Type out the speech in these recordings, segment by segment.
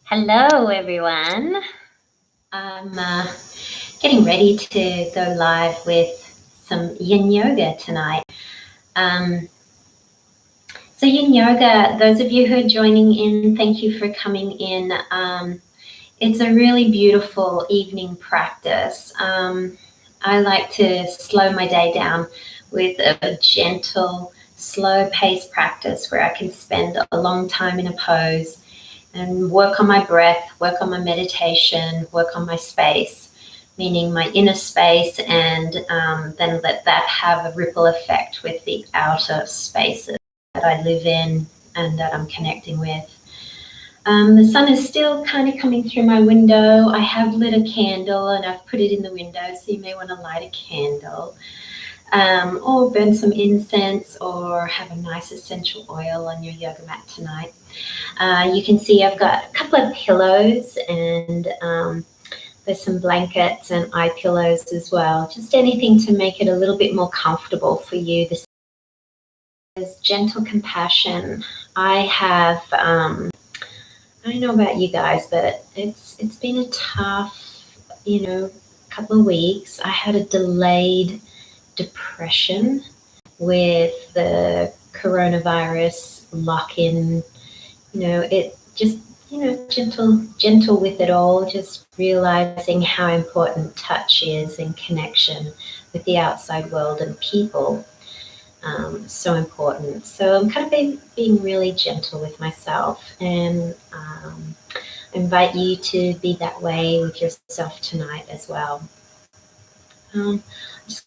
Hello, everyone. I'm getting ready to go live with some Yin Yoga tonight. So Yin Yoga, those of you who are joining in, thank you for coming in. It's a really beautiful evening practice. I like to slow my day down with a gentle, slow-paced practice where I can spend a long time in a pose and work on my breath, work on my meditation, work on my space, meaning my inner space, and then let that have a ripple effect with the outer spaces that I live in and that I'm connecting with. The sun is still kind of coming through my window. I have lit a candle and I've put it in the window, so you may want to light a candle. Or burn some incense or have a nice essential oil on your yoga mat tonight. You can see I've got a couple of pillows and there's some blankets and eye pillows as well. Just anything to make it a little bit more comfortable for you. This is gentle compassion. I have, I don't know about you guys, but it's been a tough, couple of weeks. I had a delayed depression with the coronavirus lock-in. It just, gentle with it all, just realizing how important touch is and connection with the outside world and people. So important. So I'm kind of being really gentle with myself, and I invite you to be that way with yourself tonight as well. I'm just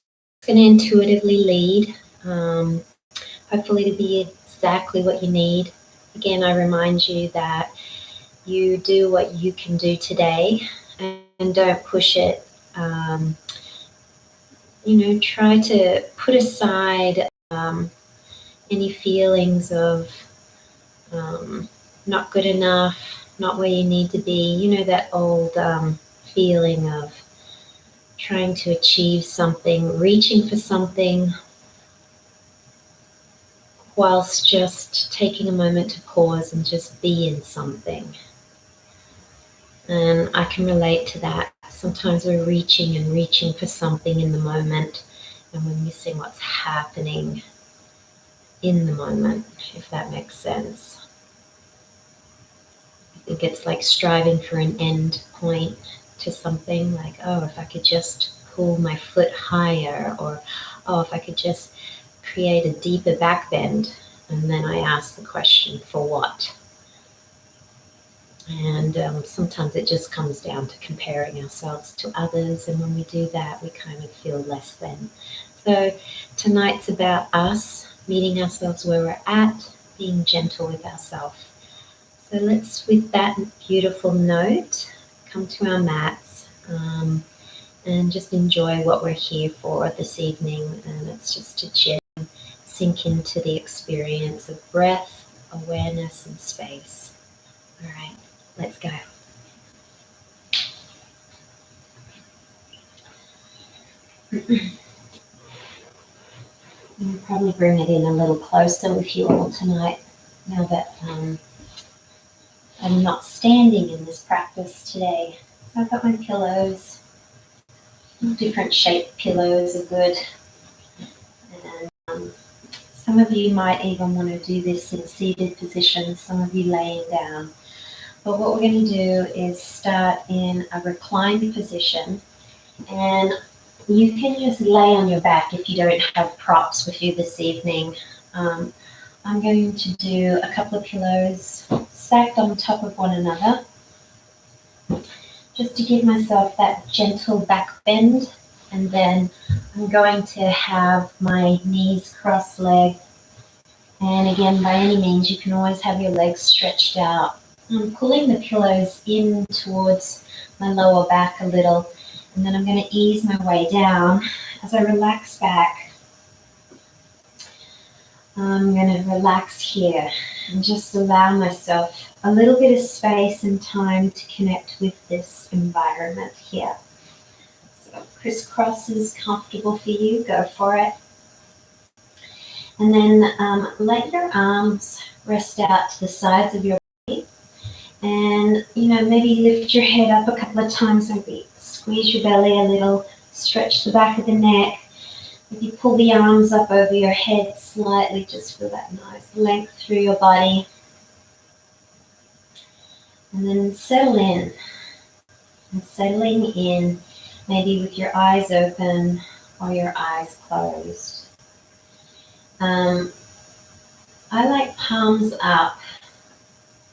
going to intuitively lead, hopefully to be exactly what you need. Again, I remind you that you do what you can do today and don't push it. Try to put aside any feelings of not good enough, not where you need to be. That old feeling of trying to achieve something, reaching for something, whilst just taking a moment to pause and just be in something. And I can relate to that. Sometimes we're reaching for something in the moment, and we're missing what's happening in the moment, if that makes sense. I think it's like striving for an end point to something, like, oh, if I could just pull my foot higher, or oh, if I could just create a deeper back bend. And then I ask the question, for what? And sometimes it just comes down to comparing ourselves to others, and when we do that, we kind of feel less than. So tonight's about us meeting ourselves where we're at, being gentle with ourselves. So let's, with that beautiful note, come to our mats and just enjoy what we're here for this evening. And it's just to chill, sink into the experience of breath, awareness, and space. All right, let's go. I'll probably bring it in a little closer with you all tonight, now that I'm not standing in this practice today. So I've got my pillows. Different shaped pillows are good. And some of you might even want to do this in seated position, some of you laying down. But what we're going to do is start in a reclined position, and you can just lay on your back if you don't have props with you this evening. I'm going to do a couple of pillows stacked on top of one another, just to give myself that gentle back bend. And then I'm going to have my knees cross-legged. And again, by any means, you can always have your legs stretched out. I'm pulling the pillows in towards my lower back a little, and then I'm going to ease my way down. As I relax back, I'm going to relax here and just allow myself a little bit of space and time to connect with this environment here. So crisscross is comfortable for you, go for it. And then let your arms rest out to the sides of your body. And, maybe lift your head up a couple of times, maybe squeeze your belly a little, stretch the back of the neck. Maybe pull the arms up over your head slightly, just feel that nice length through your body. And then settle in. And settling in, maybe with your eyes open or your eyes closed. I like palms up.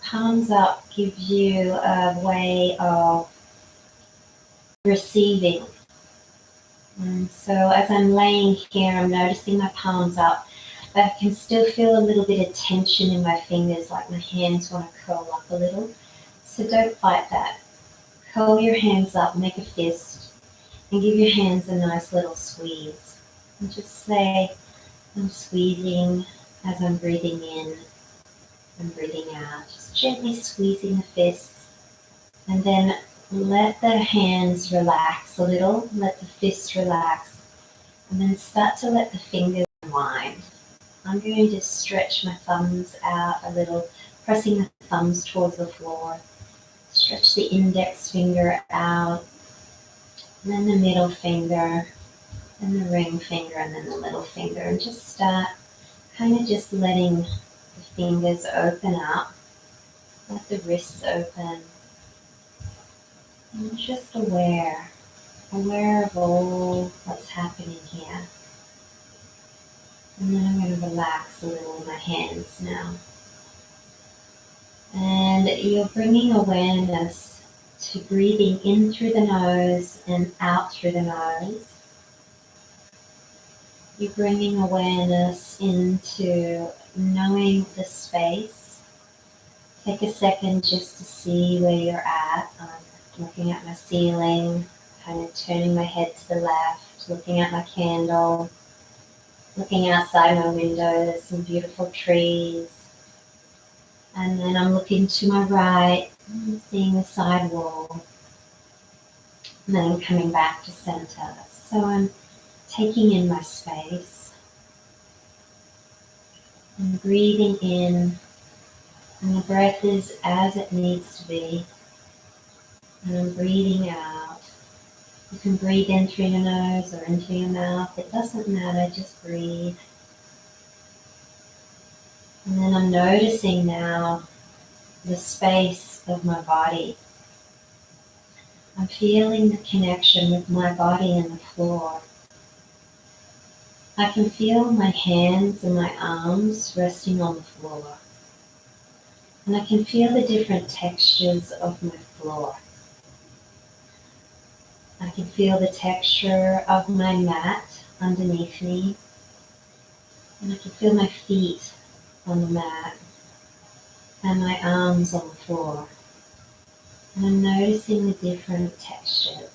Palms up gives you a way of receiving. And so as I'm laying here, I'm noticing my palms up, but I can still feel a little bit of tension in my fingers, like my hands want to curl up a little. So don't fight that. Curl your hands up, make a fist, and give your hands a nice little squeeze. And just say, I'm squeezing as I'm breathing in and breathing out. Just gently squeezing the fists, and then let the hands relax a little, let the fists relax, and then start to let the fingers unwind. I'm going to stretch my thumbs out a little, pressing the thumbs towards the floor. Stretch the index finger out, and then the middle finger, and the ring finger, and then the little finger, and just start kind of just letting the fingers open up, let the wrists open, and just aware of all what's happening here. And then I'm going to relax a little in my hands now. And you're bringing awareness to breathing in through the nose and out through the nose. You're bringing awareness into knowing the space. Take a second just to see where you're at. I'm looking at my ceiling, kind of turning my head to the left, looking at my candle, looking outside my window, there's some beautiful trees. And then I'm looking to my right, seeing the side wall. And then I'm coming back to center. So I'm taking in my space. I'm breathing in, and the breath is as it needs to be. And I'm breathing out. You can breathe in through your nose or into your mouth. It doesn't matter, just breathe. And then I'm noticing now the space of my body. I'm feeling the connection with my body and the floor. I can feel my hands and my arms resting on the floor. And I can feel the different textures of my floor. I can feel the texture of my mat underneath me. And I can feel my feet on the mat and my arms on the floor. And I'm noticing the different textures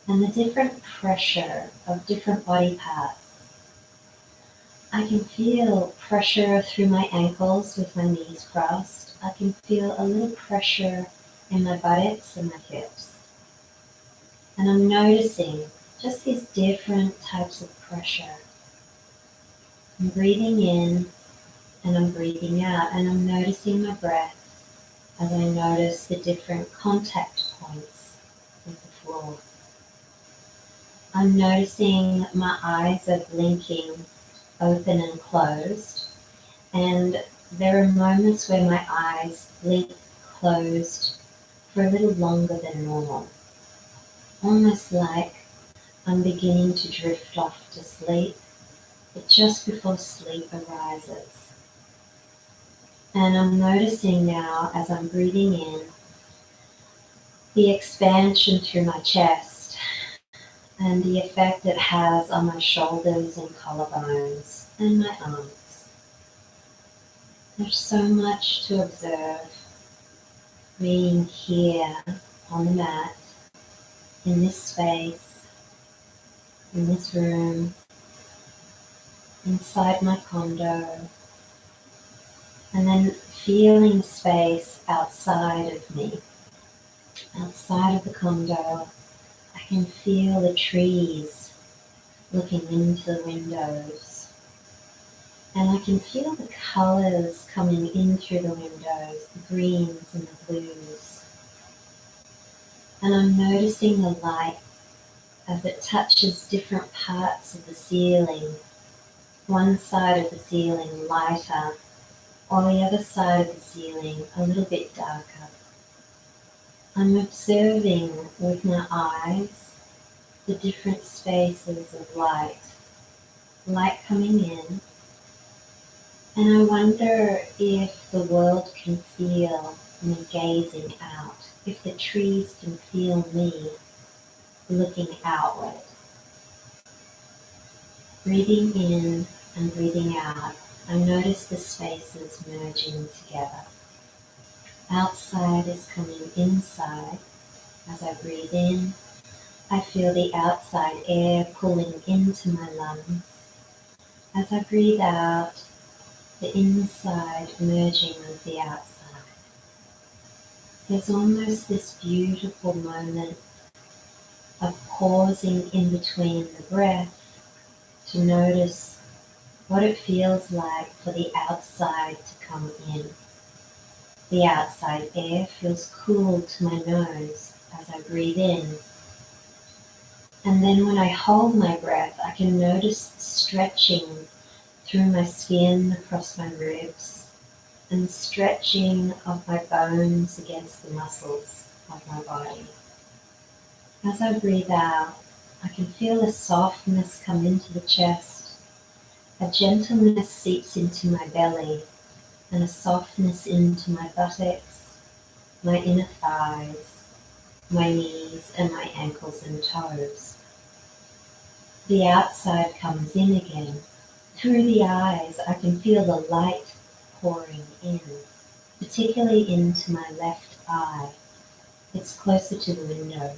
and the different pressure of different body parts. I can feel pressure through my ankles with my knees crossed. I can feel a little pressure in my buttocks and my hips. And I'm noticing just these different types of pressure. I'm breathing in and I'm breathing out, and I'm noticing my breath as I notice the different contact points with the floor. I'm noticing my eyes are blinking open and closed, and there are moments where my eyes blink closed for a little longer than normal, almost like I'm beginning to drift off to sleep, but just before sleep arises. And I'm noticing now, as I'm breathing in, the expansion through my chest and the effect it has on my shoulders and collarbones and my arms. There's so much to observe being here on the mat, in this space, in this room, inside my condo, and then feeling space outside of me, outside of the condo. I can feel the trees looking into the windows. And I can feel the colors coming in through the windows, the greens and the blues. And I'm noticing the light as it touches different parts of the ceiling. One side of the ceiling lighter, while the other side of the ceiling a little bit darker. I'm observing with my eyes the different spaces of light coming in, and I wonder if the world can feel me gazing out, if the trees can feel me looking outward. Breathing in and breathing out, I notice the spaces merging together. Outside is coming inside. As I breathe in, I feel the outside air pulling into my lungs. As I breathe out, the inside merging with the outside. There's almost this beautiful moment of pausing in between the breath to notice what it feels like for the outside to come in. The outside air feels cool to my nose as I breathe in. And then when I hold my breath, I can notice stretching through my skin across my ribs and stretching of my bones against the muscles of my body. As I breathe out, I can feel a softness come into the chest. A gentleness seeps into my belly and a softness into my buttocks, my inner thighs, my knees and my ankles and toes. The outside comes in again. Through the eyes, I can feel the light pouring in, particularly into my left eye. It's closer to the window.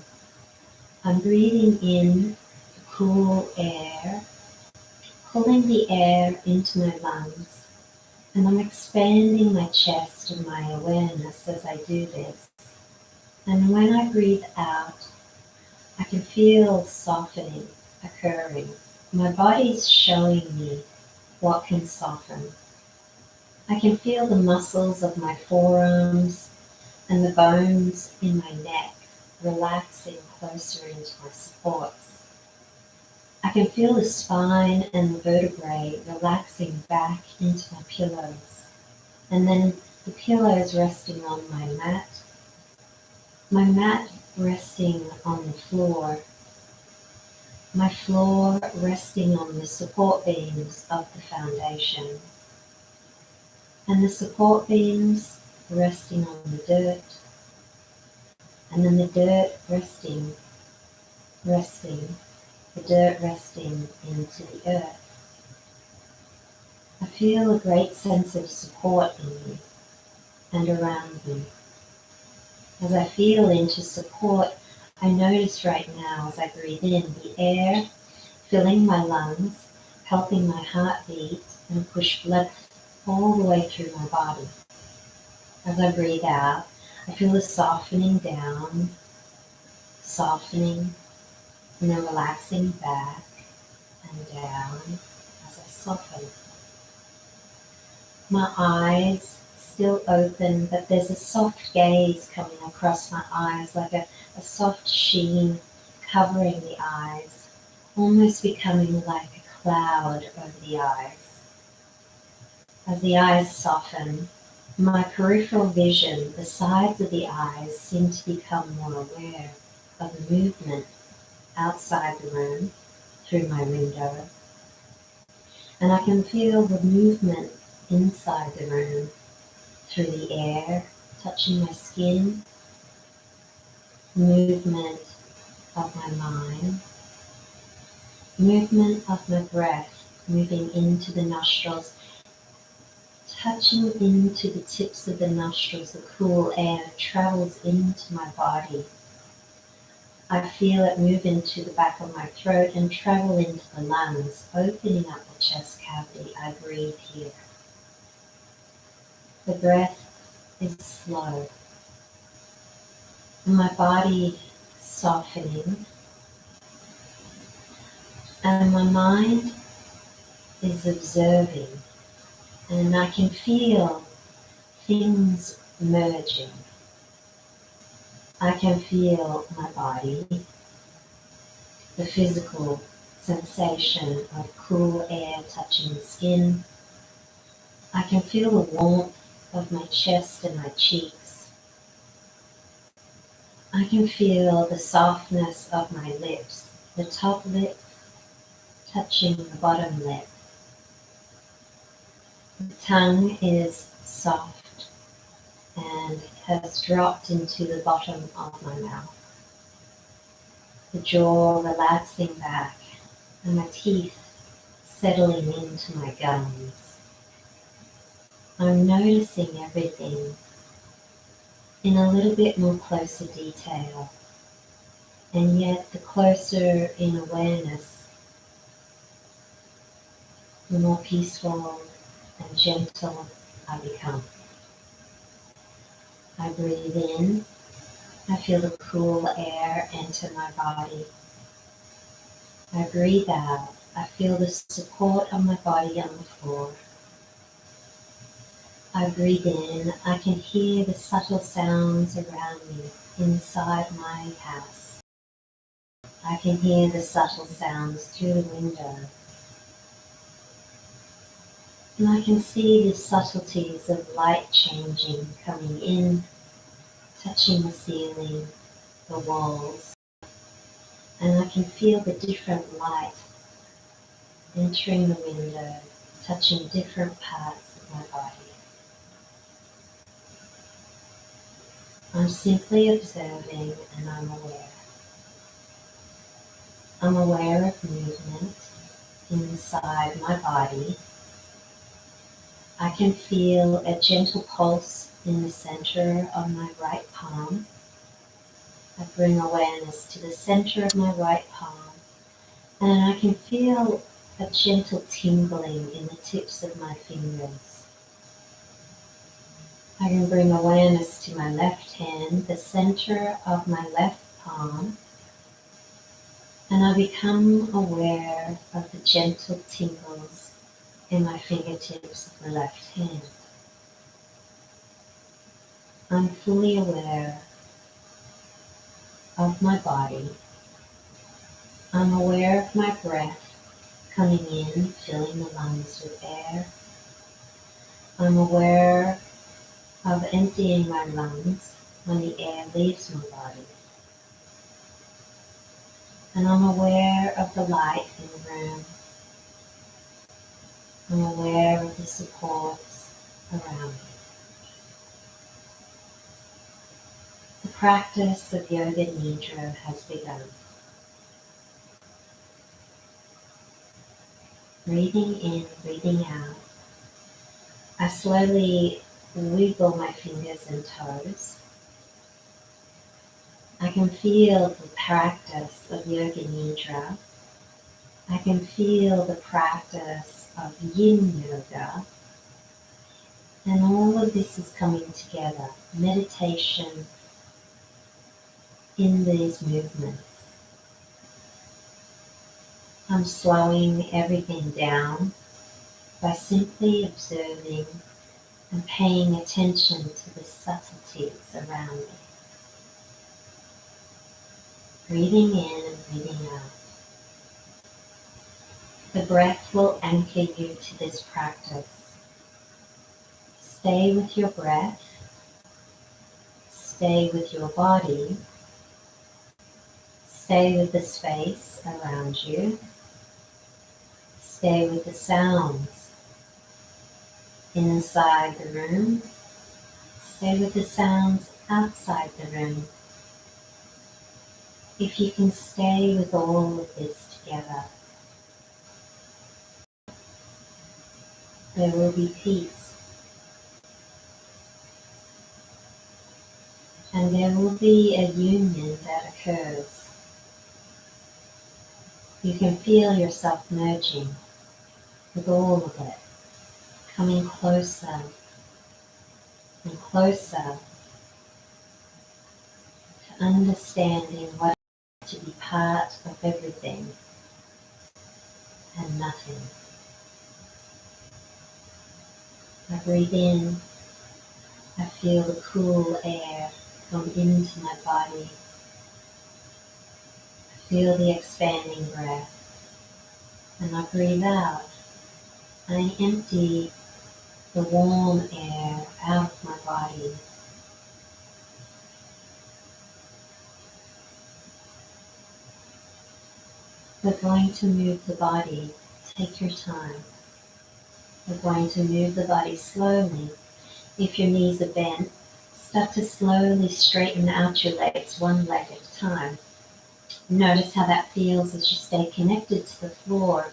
I'm breathing in the cool air, pulling the air into my lungs, and I'm expanding my chest and my awareness as I do this. And when I breathe out, I can feel softening occurring. My body's showing me what can soften. I can feel the muscles of my forearms and the bones in my neck relaxing closer into my supports. I can feel the spine and the vertebrae relaxing back into my pillows, and then the pillows resting on my mat resting on the floor, my floor resting on the support beams of the foundation, and the support beams resting on the dirt, and then the dirt resting, the dirt resting into the earth. I feel a great sense of support in me and around me. As I feel into support, I notice right now as I breathe in the air filling my lungs, helping my heart beat and push blood all the way through my body. As I breathe out, I feel a softening down, softening, and then relaxing back and down as I soften. My eyes still open, but there's a soft gaze coming across my eyes, like a soft sheen covering the eyes, almost becoming like a cloud over the eyes. As the eyes soften, my peripheral vision, the sides of the eyes, seem to become more aware of the movement outside the room through my window. And I can feel the movement inside the room through the air touching my skin, movement of my mind, movement of my breath moving into the nostrils, touching into the tips of the nostrils. The cool air travels into my body. I feel it move into the back of my throat and travel into the lungs, opening up the chest cavity. I breathe here. The breath is slow, and my body softening, and my mind is observing And I can feel things merging. I can feel my body, the physical sensation of cool air touching the skin. I can feel the warmth of my chest and my cheeks. I can feel the softness of my lips, the top lip touching the bottom lip. The tongue is soft and has dropped into the bottom of my mouth. The jaw relaxing back and my teeth settling into my gums. I'm noticing everything in a little bit more closer detail, and yet the closer in awareness, the more peaceful and gentle I become. I breathe in, I feel the cool air enter my body. I breathe out, I feel the support of my body on the floor. I breathe in, I can hear the subtle sounds around me inside my house. I can hear the subtle sounds through the window. And I can see the subtleties of light changing, coming in, touching the ceiling, the walls. And I can feel the different light entering the window, touching different parts of my body. I'm simply observing and I'm aware. I'm aware of movement inside my body. I can feel a gentle pulse in the center of my right palm. I bring awareness to the center of my right palm, and I can feel a gentle tingling in the tips of my fingers. I can bring awareness to my left hand, the center of my left palm, and I become aware of the gentle tingles in my fingertips of the left hand. I'm fully aware of my body. I'm aware of my breath coming in, filling the lungs with air. I'm aware of emptying my lungs when the air leaves my body. And I'm aware of the light in the room. I'm aware of the supports around me. The practice of Yoga Nidra has begun. Breathing in, breathing out. I slowly wiggle my fingers and toes. I can feel the practice of Yoga Nidra. I can feel the practice of Yin Yoga. And all of this is coming together. Meditation in these movements. I'm slowing everything down by simply observing and paying attention to the subtleties around me. Breathing in and breathing out. The breath will anchor you to this practice. Stay with your breath. Stay with your body. Stay with the space around you. Stay with the sounds inside the room. Stay with the sounds outside the room. If you can stay with all of this together, there will be peace. And there will be a union that occurs. You can feel yourself merging with all of it, coming closer and closer to understanding what it is to be part of everything and nothing. I breathe in, I feel the cool air come into my body. I feel the expanding breath. And I breathe out. I empty the warm air out of my body. We're going to move the body. Take your time. We're going to move the body slowly. If your knees are bent, start to slowly straighten out your legs, one leg at a time. Notice how that feels as you stay connected to the floor.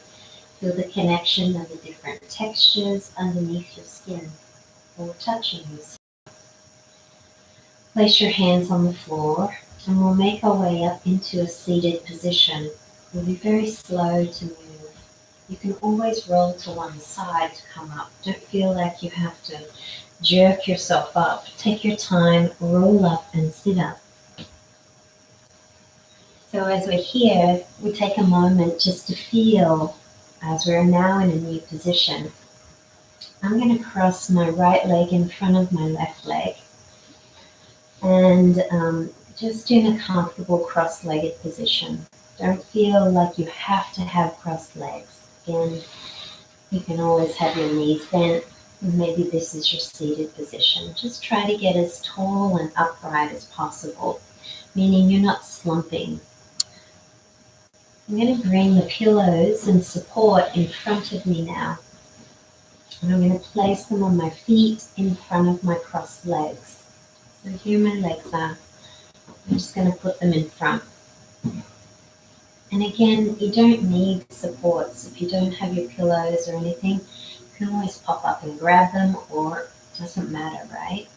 Feel the connection of the different textures underneath your skin or touching you. Place your hands on the floor and we'll make our way up into a seated position. We'll be very slow to move. You can always roll to one side to come up. Don't feel like you have to jerk yourself up. Take your time, roll up and sit up. So as we're here, we take a moment just to feel, as we're now in a new position. I'm going to cross my right leg in front of my left leg and just in a comfortable cross-legged position. Don't feel like you have to have crossed legs. Again, you can always have your knees bent. Maybe this is your seated position. Just try to get as tall and upright as possible, meaning you're not slumping. I'm going to bring the pillows and support in front of me now. And I'm going to place them on my feet in front of my crossed legs. So here my legs are. I'm just going to put them in front. And again, you don't need supports. If you don't have your pillows or anything, you can always pop up and grab them, or it doesn't matter, right?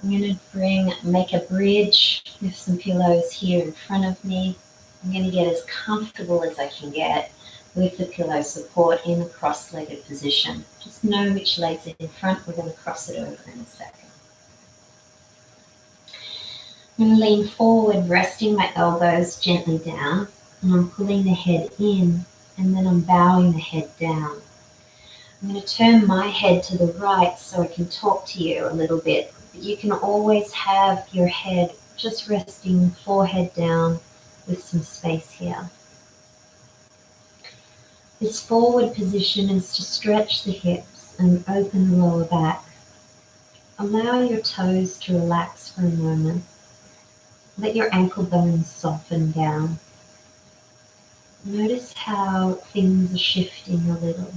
I'm going to make a bridge with some pillows here in front of me. I'm going to get as comfortable as I can get with the pillow support in a cross-legged position. Just know which leg's in front. We're going to cross it over in a second. I'm going to lean forward, resting my elbows gently down, and I'm pulling the head in, and then I'm bowing the head down. I'm going to turn my head to the right so I can talk to you a little bit. But you can always have your head just resting forehead down with some space here. This forward position is to stretch the hips and open the lower back. Allow your toes to relax for a moment. Let your ankle bones soften down. Notice how things are shifting a little.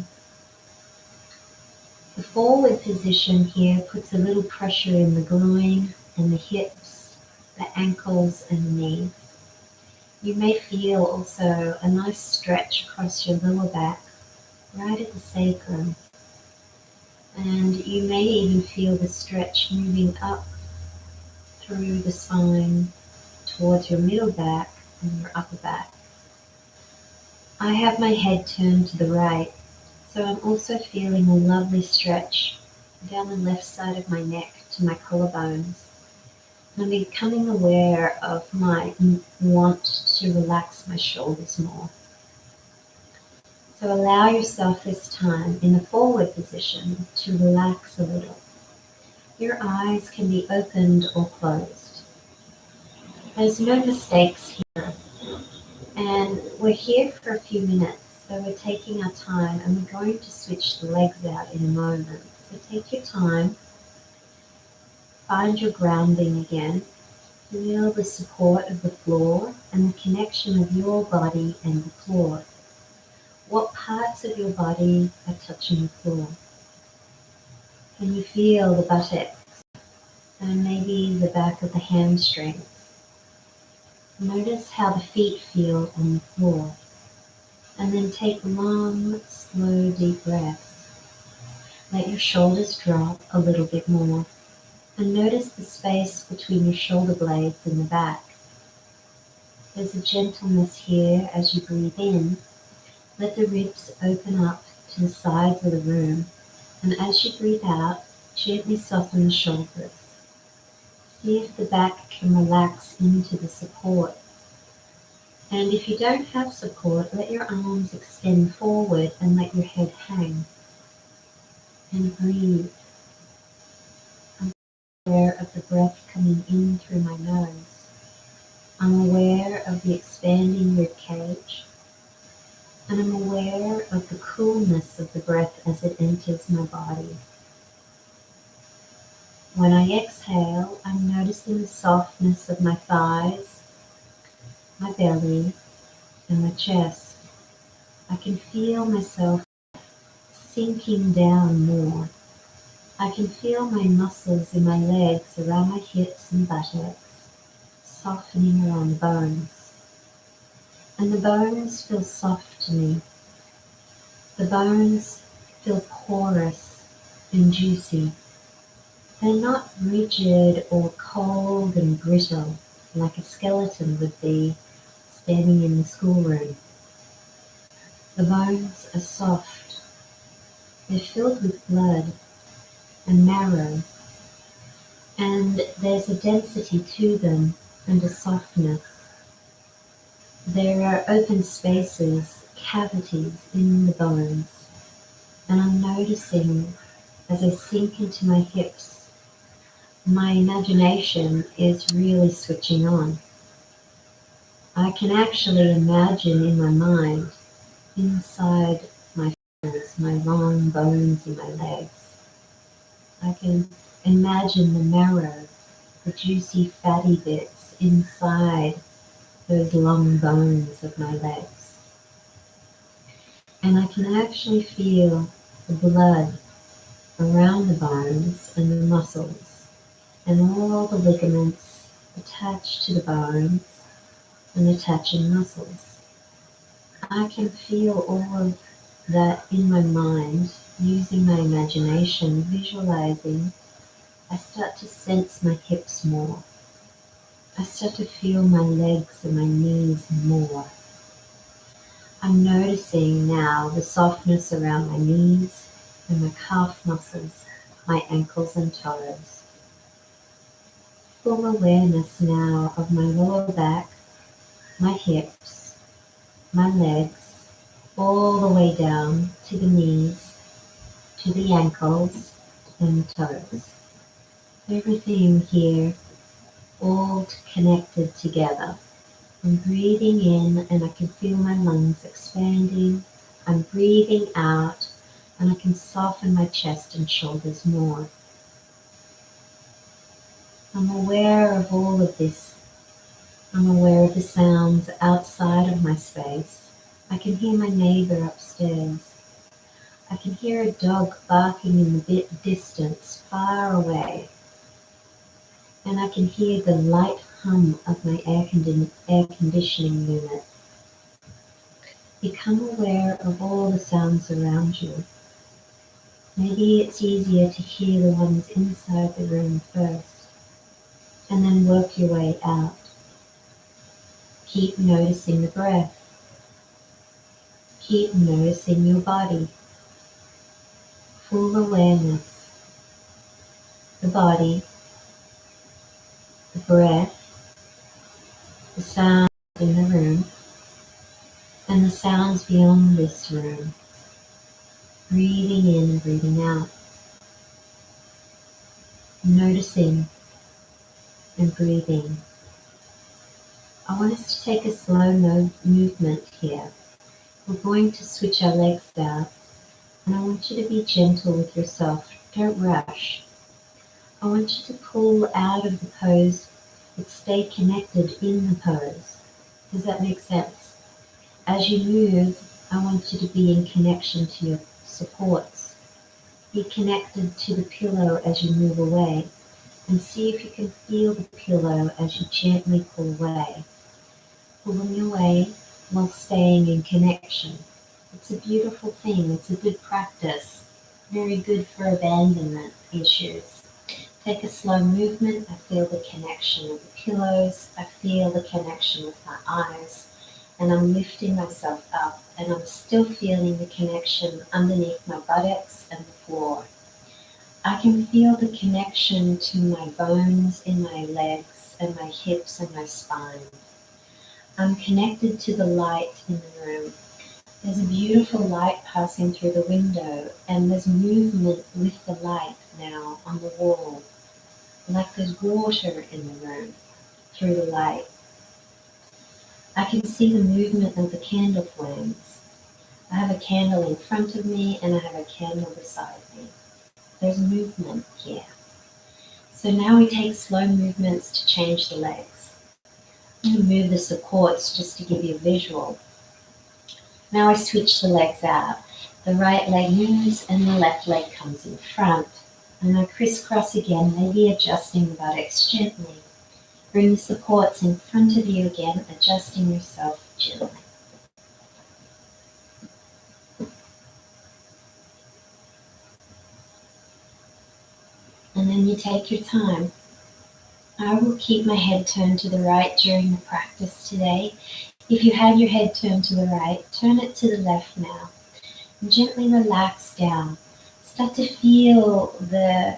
The forward position here puts a little pressure in the groin and the hips, the ankles and the knees. You may feel also a nice stretch across your lower back, right at the sacrum. And you may even feel the stretch moving up through the spine towards your middle back and your upper back. I have my head turned to the right, so I'm also feeling a lovely stretch down the left side of my neck to my collarbones. I'm becoming aware of my want to relax my shoulders more. So allow yourself this time in the forward position to relax a little. Your eyes can be opened or closed. There's no mistakes here. And we're here for a few minutes, so we're taking our time and we're going to switch the legs out in a moment. So take your time, find your grounding again, feel the support of the floor and the connection of your body and the floor. What parts of your body are touching the floor? Can you feel the buttocks and maybe the back of the hamstring? Notice how the feet feel on the floor. And then take long, slow, deep breaths. Let your shoulders drop a little bit more. And notice the space between your shoulder blades and the back. There's a gentleness here as you breathe in. Let the ribs open up to the sides of the room. And as you breathe out, gently soften the shoulders. See if the back can relax into the support. And if you don't have support, let your arms extend forward and let your head hang. And breathe. aware of the breath coming in through my nose. I'm aware of the expanding rib cage, and I'm aware of the coolness of the breath as it enters my body. When I exhale, I'm noticing the softness of my thighs, my belly, and my chest. I can feel myself sinking down more. I can feel my muscles in my legs around my hips and buttocks softening around the bones. And the bones feel soft to me. The bones feel porous and juicy. They're not rigid or cold and brittle like a skeleton would be standing in the schoolroom. The bones are soft. They're filled with blood and marrow, and there's a density to them and a softness. There are open spaces, cavities in the bones, and I'm noticing as I sink into my hips, my imagination is really switching on. I can actually imagine in my mind, inside my fingers, my long bones in my legs. I can imagine the marrow, the juicy fatty bits inside those long bones of my legs. And I can actually feel the blood around the bones and the muscles and all the ligaments attached to the bones and attaching muscles. I can feel all of that in my mind, using my imagination, visualizing. I start to sense my hips more. I start to feel my legs and my knees more. I'm noticing now the softness around my knees and my calf muscles, my ankles and toes. Full awareness now of my lower back, my hips, my legs, all the way down to the knees, to the ankles and the toes. Everything here all connected together. I'm breathing in and I can feel my lungs expanding. I'm breathing out and I can soften my chest and shoulders more. I'm aware of all of this. I'm aware of the sounds outside of my space. I can hear my neighbor upstairs. I can hear a dog barking in the distance, far away. And I can hear the light hum of my air conditioning unit. Become aware of all the sounds around you. Maybe it's easier to hear the ones inside the room first, and then work your way out. Keep noticing the breath. Keep noticing your body. Full awareness. The body, the breath, the sounds in the room, and the sounds beyond this room. Breathing in and breathing out. Noticing and breathing. I want us to take a slow movement here. We're going to switch our legs out, and I want you to be gentle with yourself. Don't rush. I want you to pull out of the pose, but stay connected in the pose. Does that make sense? As you move, I want you to be in connection to your supports. Be connected to the pillow as you move away, and see if you can feel the pillow as you gently pull away. Pulling away while staying in connection. It's a beautiful thing. It's a good practice. Very good for abandonment issues. Take a slow movement. I feel the connection with the pillows. I feel the connection with my eyes. And I'm lifting myself up. And I'm still feeling the connection underneath my buttocks and the floor. I can feel the connection to my bones in my legs and my hips and my spine. I'm connected to the light in the room. There's a beautiful light passing through the window, and there's movement with the light now on the wall. like there's water in the room through the light. I can see the movement of the candle flames. I have a candle in front of me and I have a candle beside me. There's movement here. So now we take slow movements to change the legs. I'm going to move the supports just to give you a visual. Now I switch the legs out. The right leg moves and the left leg comes in front. And I crisscross again, maybe adjusting the buttocks gently. Bring the supports in front of you again, adjusting yourself gently. And then you take your time. I will keep my head turned to the right during the practice today. If you had your head turned to the right, turn it to the left now. And gently relax down. Start to feel the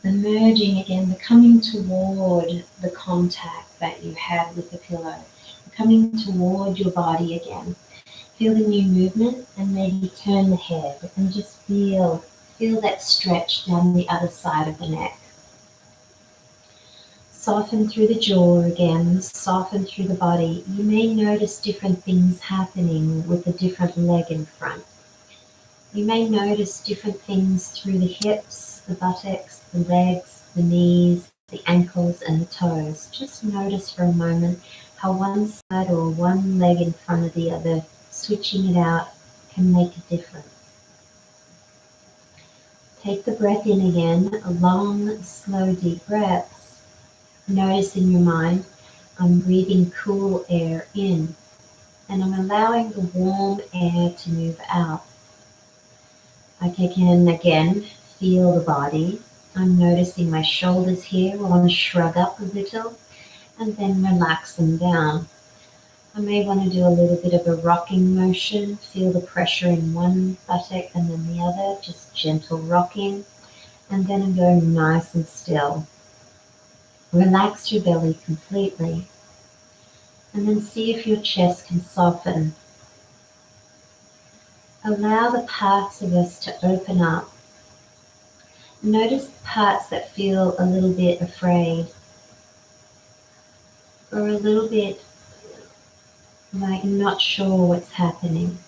merging again, the coming toward the contact that you had with the pillow. Coming toward your body again. Feel the new movement and maybe turn the head and just feel that stretch down the other side of the neck. Soften through the jaw again, soften through the body. You may notice different things happening with the different leg in front. You may notice different things through the hips, the buttocks, the legs, the knees, the ankles and the toes. Just notice for a moment how one side or one leg in front of the other, switching it out, can make a difference. Take the breath in again, long, slow, deep breaths. Notice in your mind, I'm breathing cool air in, and I'm allowing the warm air to move out. I can again feel the body. I'm noticing my shoulders here. I want to shrug up a little and then relax them down. I may want to do a little bit of a rocking motion, feel the pressure in one buttock and then the other, just gentle rocking, and then I'm going nice and still. Relax your belly completely, and then see if your chest can soften. Allow the parts of us to open up. Notice the parts that feel a little bit afraid, or a little bit like not sure what's happening.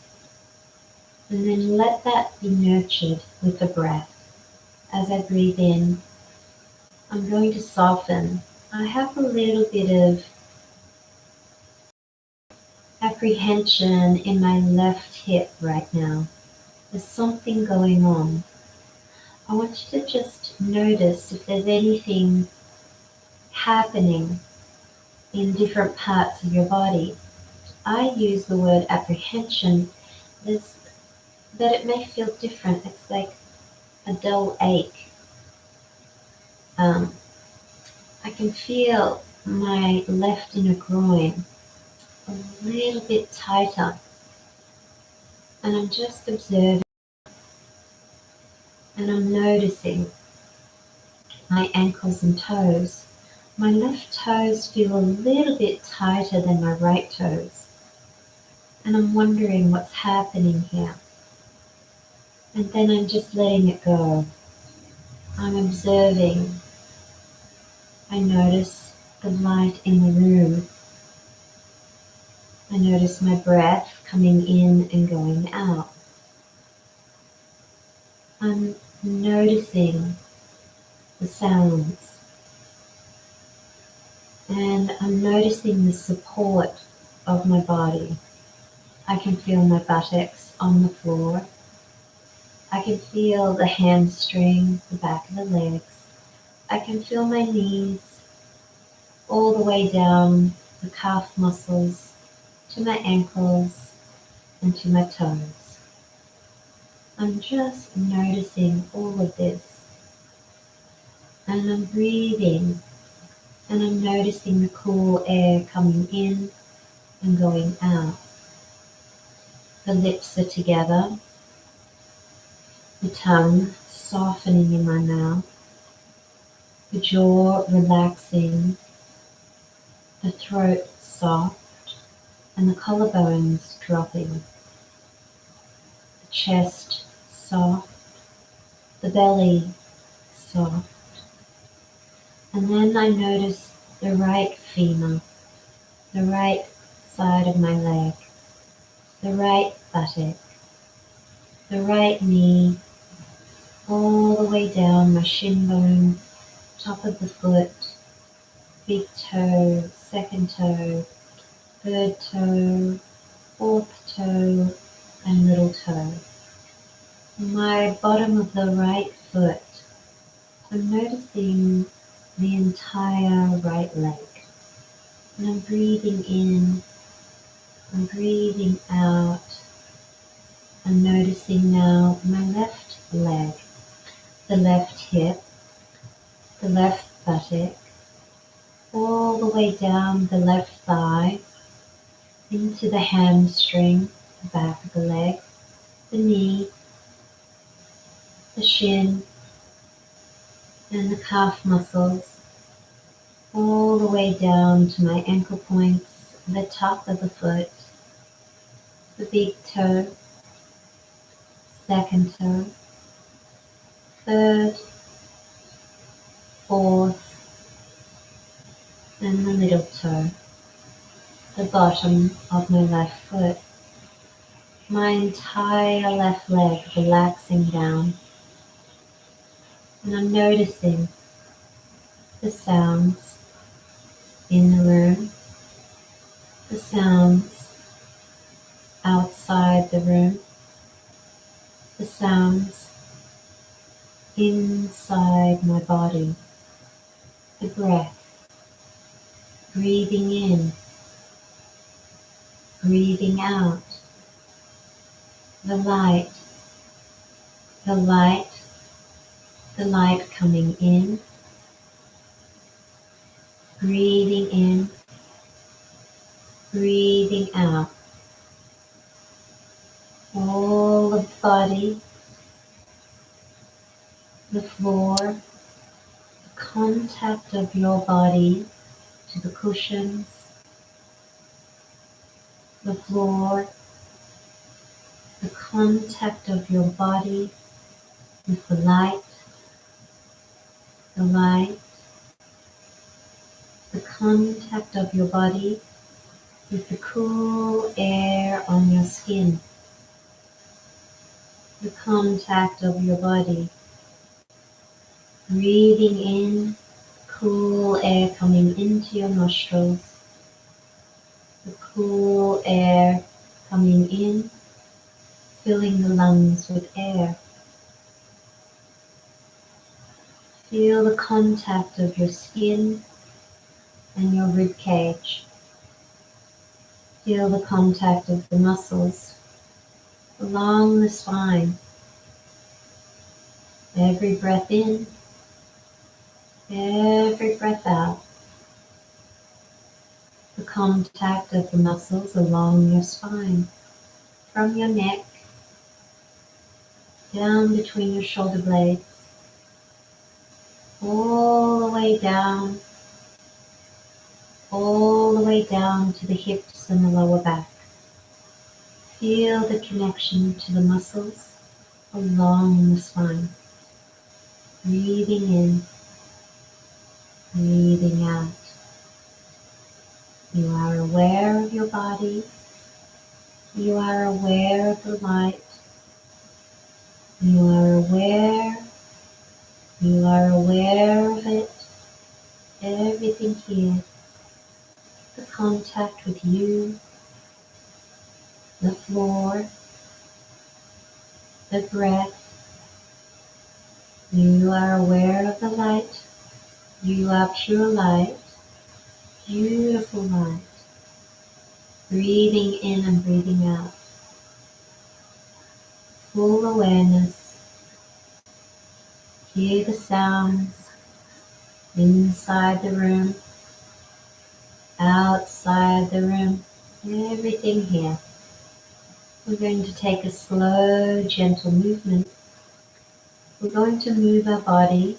And then let that be nurtured with the breath. As I breathe in, I'm going to soften. I have a little bit of apprehension in my left hip right now. There's something going on. I want you to just notice if there's anything happening in different parts of your body. I use the word apprehension that it may feel different. It's like a dull ache. I can feel my left inner groin a little bit tighter, and I'm just observing, and I'm noticing my ankles and toes. My left toes feel a little bit tighter than my right toes, and I'm wondering what's happening here. And then I'm just letting it go. I'm observing. I notice the light in the room. I notice my breath coming in and going out. I'm noticing the sounds. And I'm noticing the support of my body. I can feel my buttocks on the floor. I can feel the hamstring, the back of the legs. I can feel my knees all the way down the calf muscles to my ankles and to my toes. I'm just noticing all of this. And I'm breathing, and I'm noticing the cool air coming in and going out. The lips are together, the tongue softening in my mouth, the jaw relaxing, the throat soft, and the collarbones dropping. The chest soft, the belly soft, And then I notice the right femur, the right side of my leg, the right buttock, the right knee, all the way down my shin bone, top of the foot, big toe, second toe, third toe, fourth toe, and little toe. My bottom of the right foot, I'm noticing the entire right leg. And I'm breathing in, I'm breathing out. I'm noticing now my left leg, the left hip, the left buttock, all the way down the left thigh, into the hamstring, the back of the leg, the knee, the shin, and the calf muscles, all the way down to my ankle points, the top of the foot, the big toe, second toe, third, fourth, and the little toe, the bottom of my left foot, my entire left leg relaxing down. And I'm noticing the sounds in the room, the sounds outside the room, the sounds inside my body, the breath, breathing in, breathing out, the light, the light, the light coming in, breathing in, breathing out, all of the body, the floor, the contact of your body to the cushions, the floor, the contact of your body with the light, the contact of your body with the cool air on your skin, the contact of your body, breathing in, cool air coming into your nostrils, the cool air coming in, filling the lungs with air. Feel the contact of your skin and your rib cage. Feel the contact of the muscles along the spine. Every breath in, every breath out. The contact of the muscles along your spine, from your neck, down between your shoulder blades, all the way down to the hips and the lower back. Feel the connection to the muscles along the spine. Breathing in, breathing out. You are aware of your body. You are aware of the light. You are aware of it. Everything here. The contact with you, the floor, the breath. You are aware of the light. You are pure light, beautiful light. Breathing in and breathing out. Full awareness. Hear the sounds inside the room, outside the room, everything here. We're going to take a slow, gentle movement. We're going to move our body,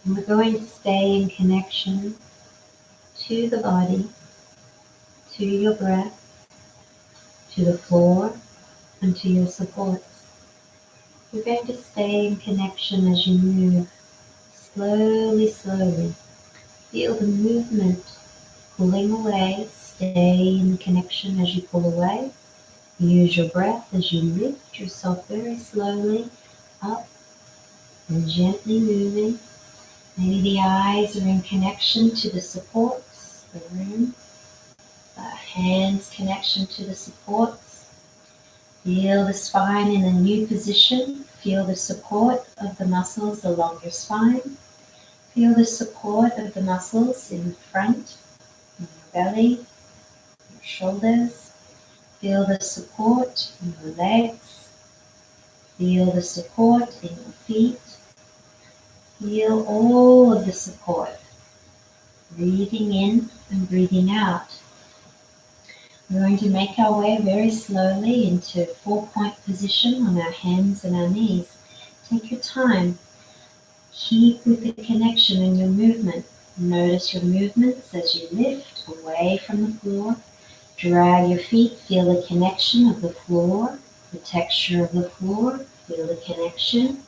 and we're going to stay in connection to the body, to your breath, to the floor, and to your supports. We're going to stay in connection as you move. Slowly, slowly. Feel the movement pulling away. Stay in the connection as you pull away. Use your breath as you lift yourself very slowly up and gently moving. Maybe the eyes are in connection to the supports, the room. The hands connection to the supports. Feel the spine in a new position. Feel the support of the muscles along your spine. Feel the support of the muscles in front, in your belly, your shoulders. Feel the support in your legs. Feel the support in your feet. Feel all of the support. Breathing in and breathing out. We're going to make our way very slowly into 4-point position on our hands and our knees. Take your time. Keep with the connection in your movement. Notice your movements as you lift away from the floor. Drag your feet. Feel the connection of the floor, the texture of the floor. Feel the connection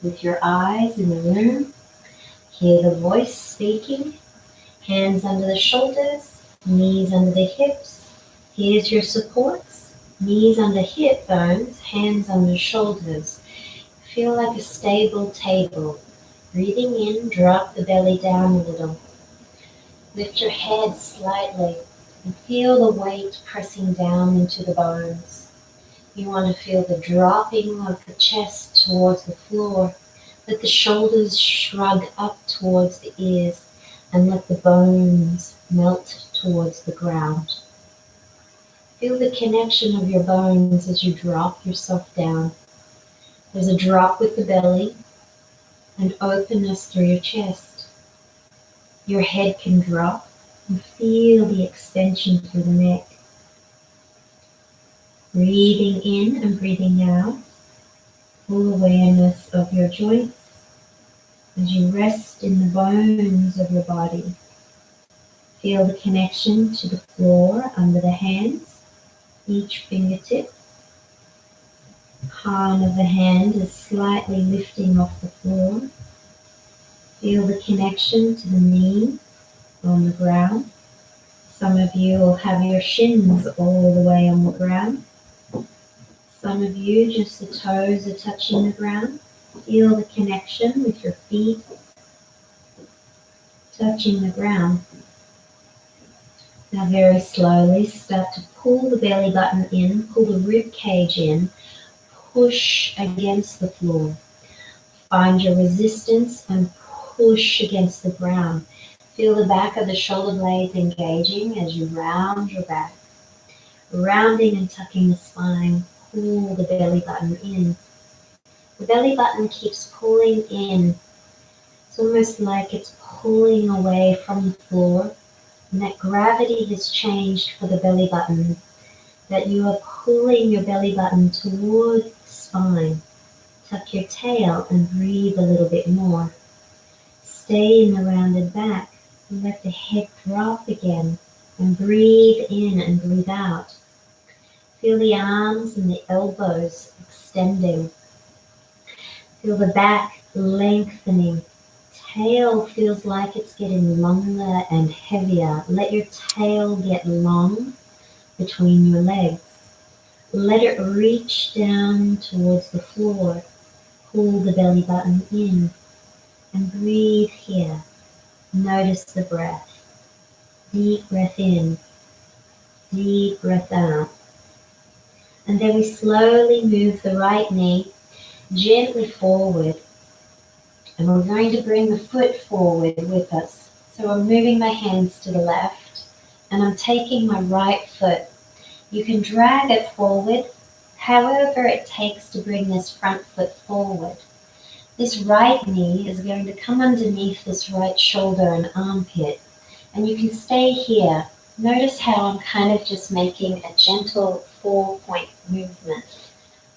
with your eyes in the room. Hear the voice speaking. Hands under the shoulders, knees under the hips. Here's your supports. Knees under hip bones, hands under shoulders. Feel like a stable table. Breathing in, drop the belly down a little. Lift your head slightly and feel the weight pressing down into the bones. You want to feel the dropping of the chest towards the floor. Let the shoulders shrug up towards the ears and let the bones melt towards the ground. Feel the connection of your bones as you drop yourself down. There's a drop with the belly and openness through your chest. Your head can drop and feel the extension through the neck. Breathing in and breathing out. Full awareness of your joints as you rest in the bones of your body. Feel the connection to the floor under the hands, each fingertip. Palm of the hand is slightly lifting off the floor. Feel the connection to the knee on the ground. Some of you will have your shins all the way on the ground. Some of you, just the toes are touching the ground. Feel the connection with your feet touching the ground. Now very slowly start to pull the belly button in, pull the rib cage in, push against the floor. Find your resistance and push against the ground. Feel the back of the shoulder blades engaging as you round your back. Rounding and tucking the spine, pull the belly button in. The belly button keeps pulling in. It's almost like it's pulling away from the floor, and that gravity has changed for the belly button, that you are pulling your belly button toward the spine. Tuck your tail and breathe a little bit more. Stay in the rounded back and let the head drop again, and breathe in and breathe out. Feel the arms and the elbows extending. Feel the back lengthening. Tail feels like it's getting longer and heavier. Let your tail get long between your legs. Let it reach down towards the floor. Pull the belly button in and breathe here. Notice the breath. Deep breath in, deep breath out. And then we slowly move the right knee gently forward. And we're going to bring the foot forward with us. So I'm moving my hands to the left and I'm taking my right foot. You can drag it forward, however it takes to bring this front foot forward. This right knee is going to come underneath this right shoulder and armpit. And you can stay here. Notice how I'm kind of just making a gentle 4-point movement.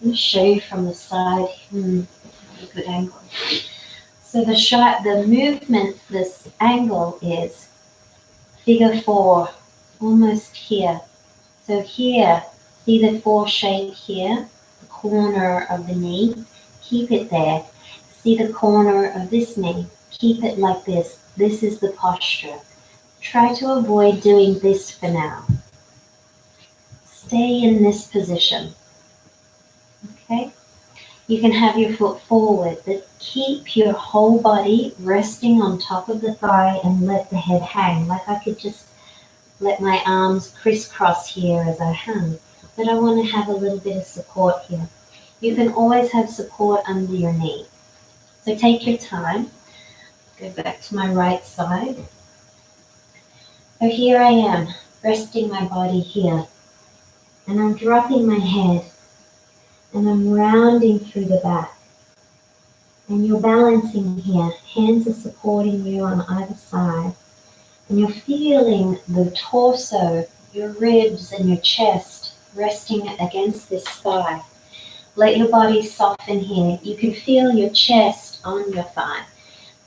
Let me show you from the side. A good angle. So the movement, this angle is figure 4, almost here. So here, see the 4 shape here, the corner of the knee. Keep it there. See the corner of this knee. Keep it like this. This is the posture. Try to avoid doing this for now. Stay in this position. Okay? You can have your foot forward, but keep your whole body resting on top of the thigh and let the head hang. Like I could just let my arms crisscross here as I hang. But I want to have a little bit of support here. You can always have support under your knee. So take your time. Go back to my right side. So here I am, resting my body here. And I'm dropping my head. And I'm rounding through the back. And you're balancing here. Hands are supporting you on either side. And you're feeling the torso, your ribs and your chest resting against this thigh. Let your body soften here. You can feel your chest on your thigh.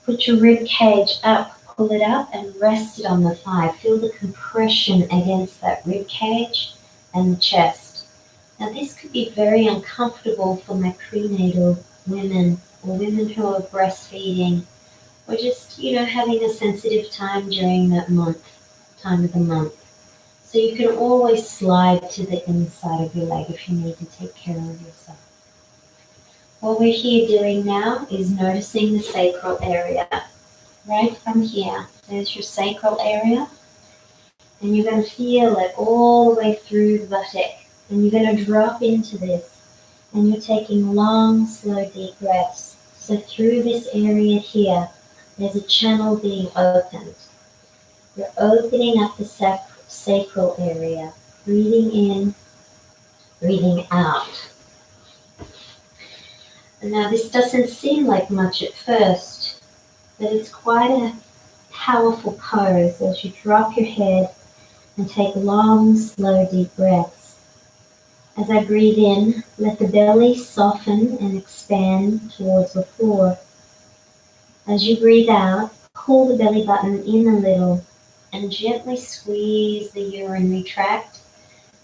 Put your rib cage up, pull it up and rest it on the thigh. Feel the compression against that rib cage and the chest. Now this could be very uncomfortable for my prenatal women or women who are breastfeeding or just, having a sensitive time during that time of the month. So you can always slide to the inside of your leg if you need to take care of yourself. What we're here doing now is noticing the sacral area. Right from here, there's your sacral area. And you're going to feel it all the way through the buttock. And you're going to drop into this. And you're taking long, slow, deep breaths. So through this area here, there's a channel being opened. You're opening up the sacral area. Breathing in, breathing out. And now this doesn't seem like much at first, but it's quite a powerful pose as you drop your head and take long, slow, deep breaths. As I breathe in, let the belly soften and expand towards the floor. As you breathe out, pull the belly button in a little and gently squeeze the urinary tract.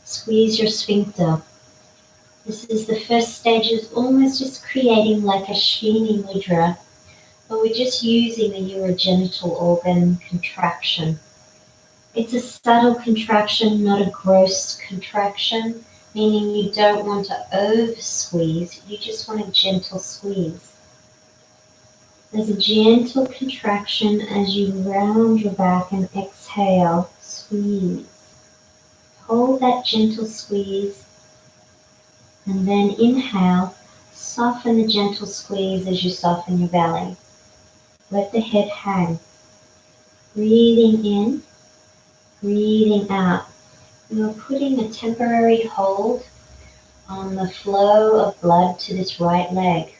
Squeeze your sphincter. This is the first stage of almost just creating like a Shini mudra, but we're just using the urogenital organ contraction. It's a subtle contraction, not a gross contraction, meaning you don't want to over squeeze, you just want a gentle squeeze. There's a gentle contraction as you round your back and exhale, squeeze. Hold that gentle squeeze. And then inhale, soften the gentle squeeze as you soften your belly. Let the head hang. Breathing in, breathing out. You're putting a temporary hold on the flow of blood to this right leg.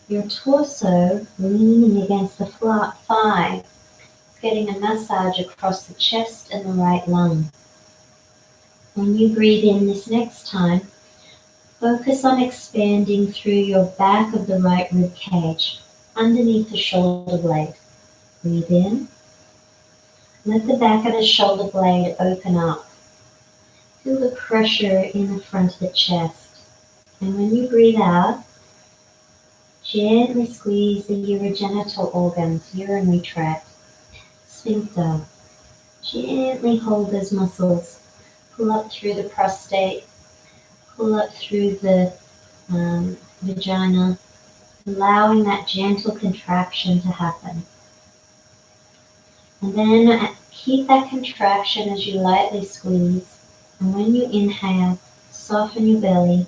Your torso leaning against the thigh is getting a massage across the chest and the right lung. When you breathe in this next time, focus on expanding through your back of the right rib cage, underneath the shoulder blade. Breathe in. Let the back of the shoulder blade open up. Feel the pressure in the front of the chest. And when you breathe out, gently squeeze the urogenital organs, urinary tract, sphincter. Gently hold those muscles. Pull up through the prostate. Pull up through the vagina, allowing that gentle contraction to happen. And then keep that contraction as you lightly squeeze. And when you inhale, soften your belly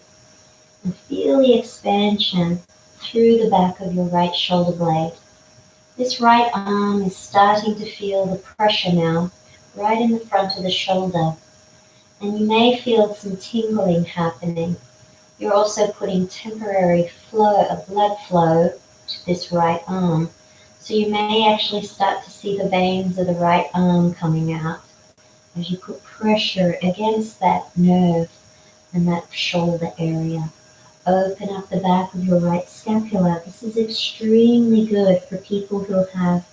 and feel the expansion through the back of your right shoulder blade. This right arm is starting to feel the pressure now, right in the front of the shoulder. And you may feel some tingling happening. You're also putting temporary blood flow to this right arm. So you may actually start to see the veins of the right arm coming out as you put pressure against that nerve and that shoulder area. Open up the back of your right scapula. This is extremely good for people who have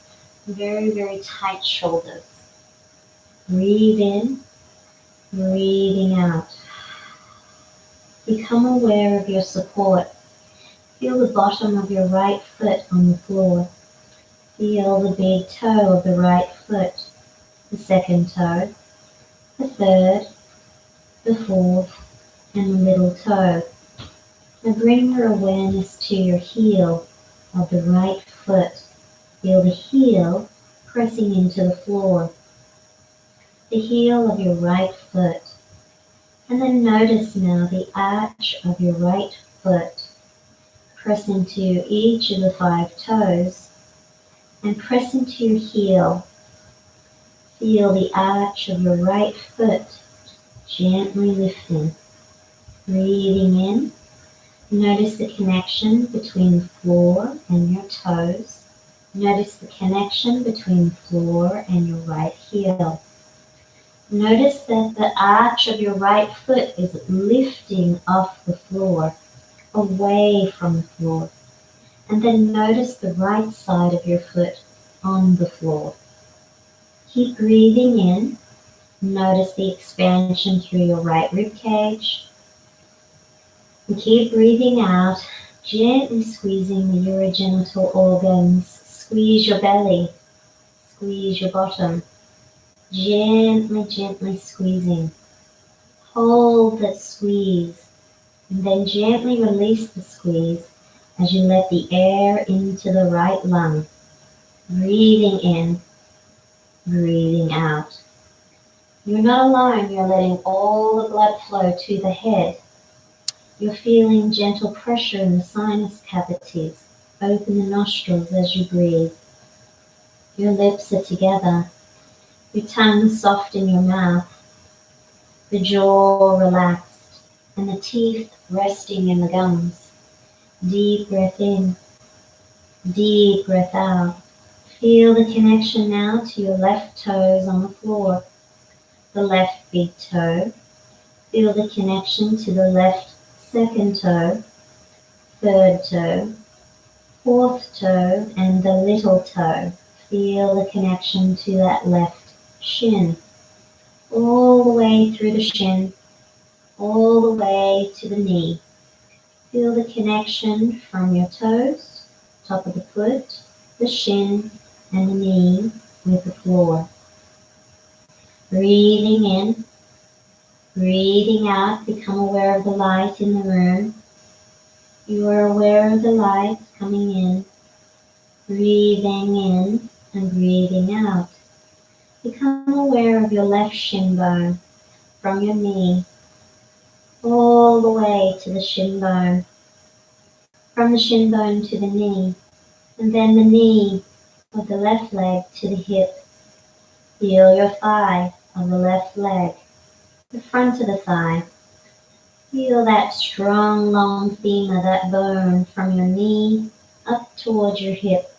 very, very tight shoulders. Breathe in. Breathing out. Become aware of your support. Feel the bottom of your right foot on the floor. Feel the big toe of the right foot, the second toe, the third, the fourth, and the middle toe. Now bring your awareness to your heel of the right foot. Feel the heel pressing into the floor. The heel of your right foot. And then notice now the arch of your right foot. Press into each of the 5 toes and press into your heel. Feel the arch of your right foot gently lifting. Breathing in. Notice the connection between the floor and your toes. Notice the connection between the floor and your right heel. Notice that the arch of your right foot is lifting off the floor, away from the floor. And then notice the right side of your foot on the floor. Keep breathing in. Notice the expansion through your right rib cage. And keep breathing out, gently squeezing the urogenital organs. Squeeze your belly. Squeeze your bottom. Gently, gently squeezing. Hold that squeeze. And then gently release the squeeze as you let the air into the right lung. Breathing in, breathing out. You're not alone. You're letting all the blood flow to the head. You're feeling gentle pressure in the sinus cavities. Open the nostrils as you breathe. Your lips are together. Your tongue soft in your mouth. The jaw relaxed and the teeth resting in the gums. Deep breath in. Deep breath out. Feel the connection now to your left toes on the floor. The left big toe. Feel the connection to the left second toe, third toe, fourth toe, and the little toe. Feel the connection to that left shin. All the way through the shin, all the way to the knee. Feel the connection from your toes, top of the foot, the shin, and the knee with the floor. Breathing in, breathing out, become aware of the light in the room. You are aware of the light coming in, breathing in and breathing out. Become aware of your left shin bone from your knee all the way to the shin bone, from the shin bone to the knee, and then the knee of the left leg to the hip. Feel your thigh of the left leg, the front of the thigh. Feel that strong, long femur, that bone from your knee up towards your hip.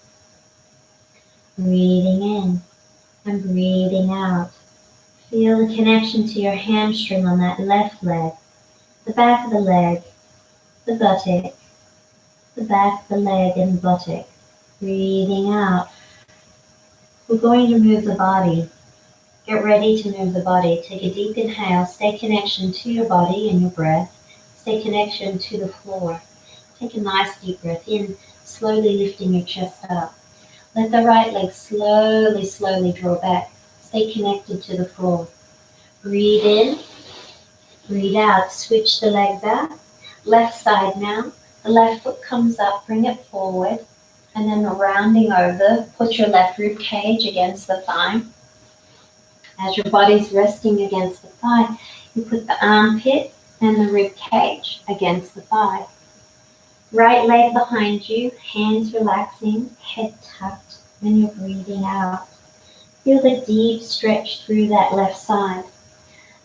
Breathing in and breathing out. Feel the connection to your hamstring on that left leg, the back of the leg, the buttock, the back of the leg and the buttock. Breathing out. We're going to move the body. Get ready to move the body. Take a deep inhale. Stay connection to your body and your breath. Stay connection to the floor. Take a nice deep breath in, slowly lifting your chest up. Let the right leg slowly, slowly draw back. Stay connected to the floor. Breathe in, breathe out. Switch the legs out. Left side now. The left foot comes up, bring it forward, and then rounding over, put your left rib cage against the thigh. As your body's resting against the thigh, you put the armpit and the rib cage against the thigh. Right leg behind you, hands relaxing, head tucked, and you're breathing out. Feel the deep stretch through that left side.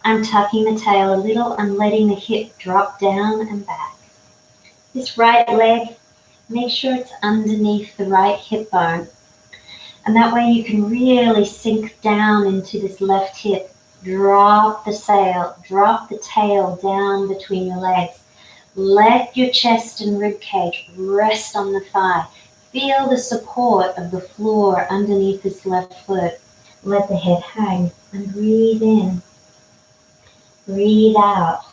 I'm tucking the tail a little and letting the hip drop down and back. This right leg, make sure it's underneath the right hip bone. And that way you can really sink down into this left hip. Drop the tail down between your legs. Let your chest and rib cage rest on the thigh. Feel the support of the floor underneath this left foot. Let the head hang and breathe in. Breathe out.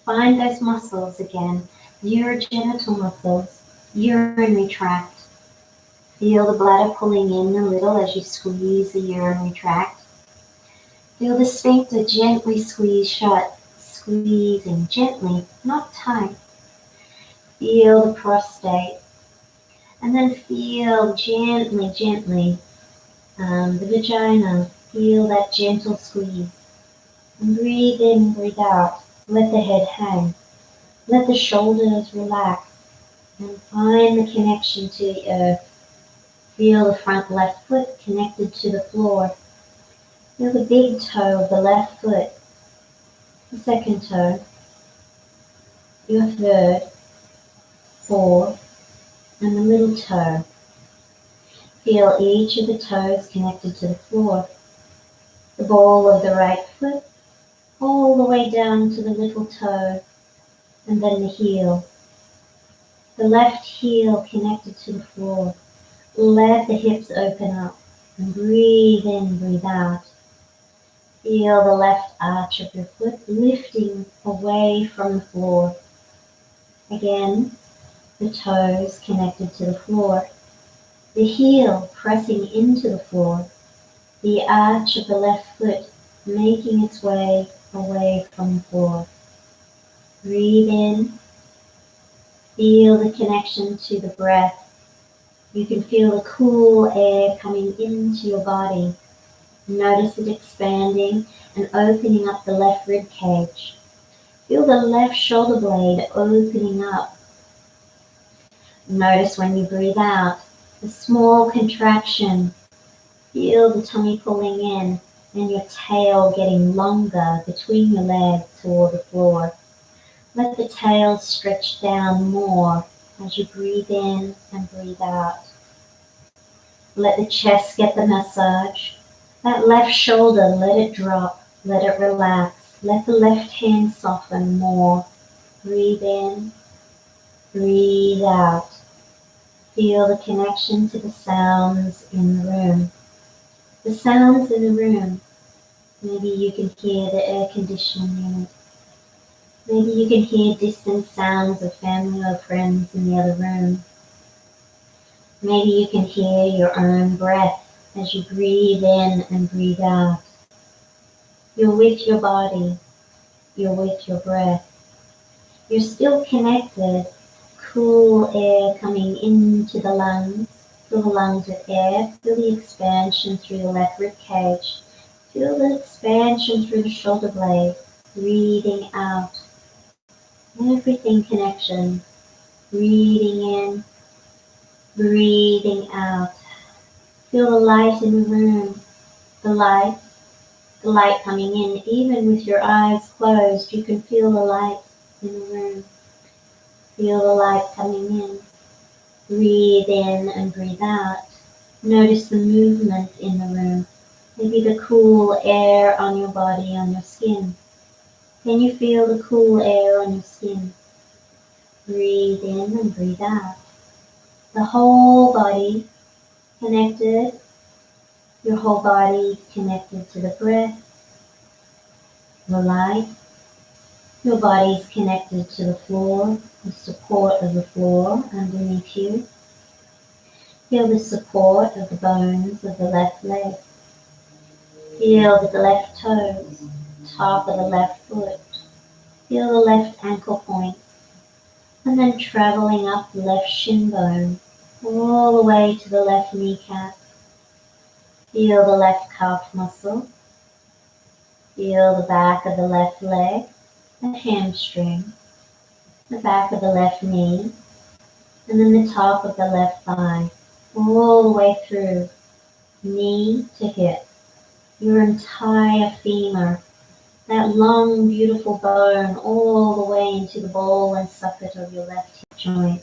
Find those muscles again. Urogenital muscles, urinary tract. Feel the bladder pulling in a little as you squeeze the urinary tract. Feel the sphincter gently squeeze shut, squeezing gently, not tight. Feel the prostate. And then feel gently, the vagina. Feel that gentle squeeze. And breathe in, breathe out. Let the head hang. Let the shoulders relax. And find the connection to the earth. Feel the front left foot connected to the floor. Feel the big toe of the left foot. The second toe. Your third, fourth, and the middle toe. Feel each of the toes connected to the floor. The ball of the right foot all the way down to the little toe, and then the heel. The left heel connected to the floor. Let the hips open up and breathe in, breathe out. Feel the left arch of your foot lifting away from the floor. Again, the toes connected to the floor. The heel pressing into the floor. The arch of the left foot making its way away from the floor. Breathe in. Feel the connection to the breath. You can feel the cool air coming into your body. Notice it expanding and opening up the left rib cage. Feel the left shoulder blade opening up. Notice when you breathe out, the small contraction. Feel the tummy pulling in and your tail getting longer between your legs toward the floor. Let the tail stretch down more as you breathe in and breathe out. Let the chest get the massage. That left shoulder, let it drop, let it relax. Let the left hand soften more. Breathe in, breathe out. Feel the connection to the sounds in the room. The sounds in the room. Maybe you can hear the air conditioning unit. Maybe you can hear distant sounds of family or friends in the other room. Maybe you can hear your own breath as you breathe in and breathe out. You're with your body. You're with your breath. You're still connected. Cool air coming into the lungs. Fill the lungs with air. Feel the expansion through the left rib cage. Feel the expansion through the shoulder blade. Breathing out. Everything connection. Breathing in. Breathing out. Feel the light in the room. The light coming in. Even with your eyes closed, you can feel the light in the room. Feel the light coming in. Breathe in and breathe out. Notice the movement in the room. Maybe the cool air on your body, on your skin. Can you feel the cool air on your skin? Breathe in and breathe out. The whole body connected. Your whole body connected to the breath, the light. Your body is connected to the floor, the support of the floor underneath you. Feel the support of the bones of the left leg. Feel the left toes, top of the left foot. Feel the left ankle point. And then traveling up the left shin bone, all the way to the left kneecap. Feel the left calf muscle. Feel the back of the left leg, the hamstring, the back of the left knee, and then the top of the left thigh, all the way through, knee to hip, your entire femur, that long, beautiful bone all the way into the ball and socket of your left hip joint.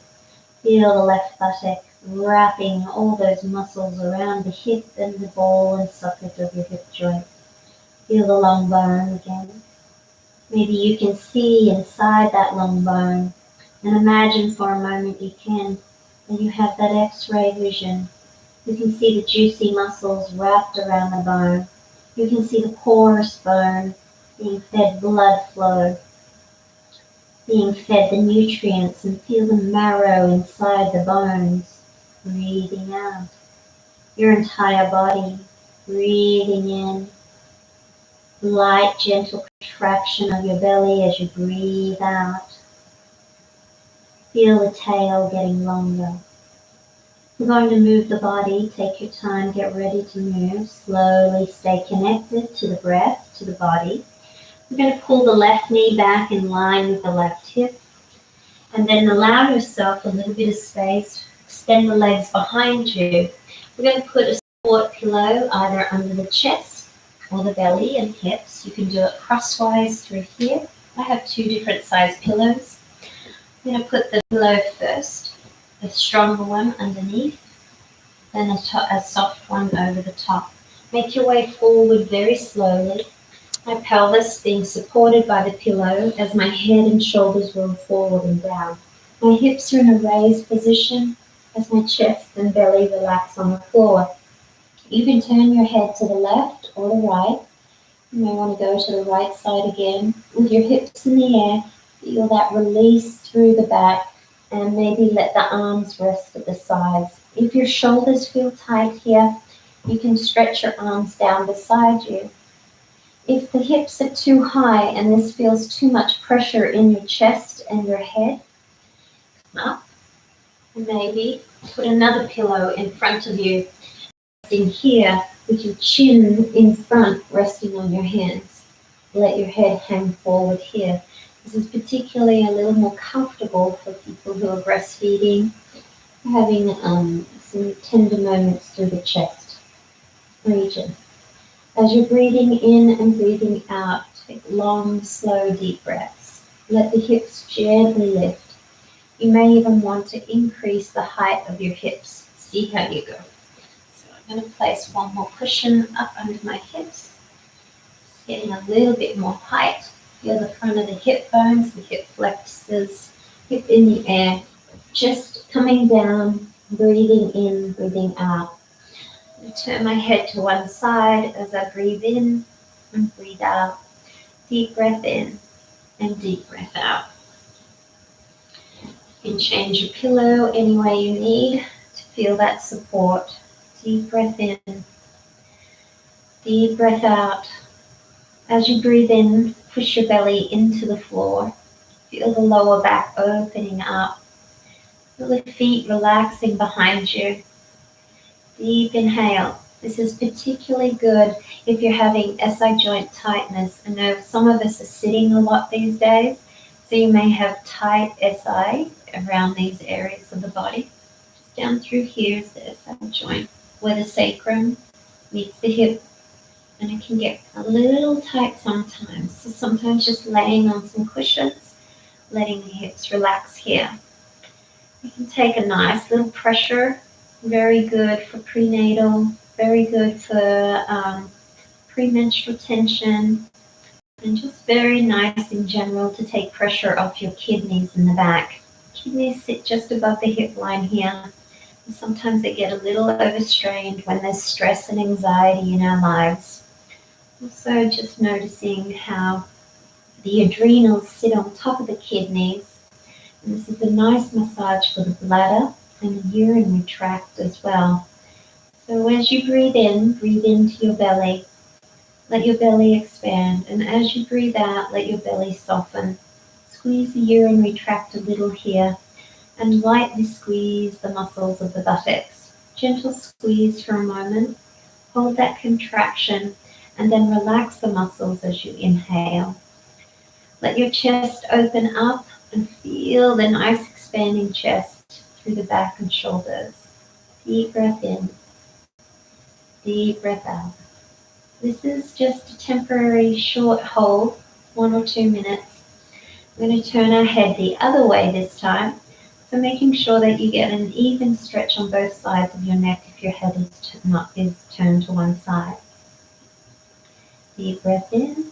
Feel the left buttock wrapping all those muscles around the hip and the ball and socket of your hip joint. Feel the long bone again. Maybe you can see inside that long bone and imagine for a moment you can that you have that X-ray vision. You can see the juicy muscles wrapped around the bone. You can see the porous bone being fed blood flow, being fed the nutrients, and feel the marrow inside the bones. breathing out. Your entire body, breathing in. Light, gentle contraction of your belly as you breathe out. Feel the tail getting longer. We're going to move the body. Take your time, get ready to move. Slowly stay connected to the breath, to the body. We're going to pull the left knee back in line with the left hip. And then allow yourself a little bit of space. Extend the legs behind you. We're going to put a support pillow either under the chest or the belly and hips. You can do it crosswise through here. I have 2 different size pillows. I'm going to put the pillow first, the stronger one underneath, then a soft one over the top. Make your way forward very slowly. My pelvis being supported by the pillow as my head and shoulders roll forward and down. My hips are in a raised position as my chest and belly relax on the floor. You can turn your head to the left or the right. You may want to go to the right side again. With your hips in the air, feel that release through the back and maybe let the arms rest at the sides. If your shoulders feel tight here, you can stretch your arms down beside you. If the hips are too high and this feels too much pressure in your chest and your head, come up and maybe put another pillow in front of you, resting here with your chin in front, resting on your hands. Let your head hang forward here. This is particularly a little more comfortable for people who are breastfeeding, having some tender moments through the chest region. As you're breathing in and breathing out, take long, slow, deep breaths. Let the hips gently lift. You may even want to increase the height of your hips. See how you go. So I'm going to place one more cushion up under my hips. Just getting a little bit more height. Feel the front of the hip bones, the hip flexors, hip in the air. Just coming down, breathing in, breathing out. I turn my head to one side as I breathe in and breathe out. Deep breath in and deep breath out. You can change your pillow any way you need to feel that support. Deep breath in, deep breath out. As you breathe in, push your belly into the floor. Feel the lower back opening up. Feel the feet relaxing behind you. Deep inhale. This is particularly good if you're having SI joint tightness. I know some of us are sitting a lot these days, so you may have tight SI around these areas of the body. Just down through here is the SI joint where the sacrum meets the hip, and it can get a little tight sometimes. So sometimes just laying on some cushions, letting the hips relax here. You can take a nice little pressure. Very good for prenatal, very good for premenstrual tension, and just very nice in general to take pressure off your kidneys in the back. Kidneys sit just above the hip line here, and sometimes they get a little overstrained when there's stress and anxiety in our lives. Also just noticing how the adrenals sit on top of the kidneys, and this is a nice massage for the bladder and the urinary tract as well. So as you breathe into your belly. Let your belly expand. And as you breathe out, let your belly soften. Squeeze the urinary tract a little here and lightly squeeze the muscles of the buttocks. Gentle squeeze for a moment. Hold that contraction and then relax the muscles as you inhale. Let your chest open up and feel the nice expanding chest through the back and shoulders. Deep breath in, deep breath out. This is just a temporary short hold, 1 or 2 minutes. We're going to turn our head the other way this time. So making sure that you get an even stretch on both sides of your neck if your head is turned to one side. Deep breath in.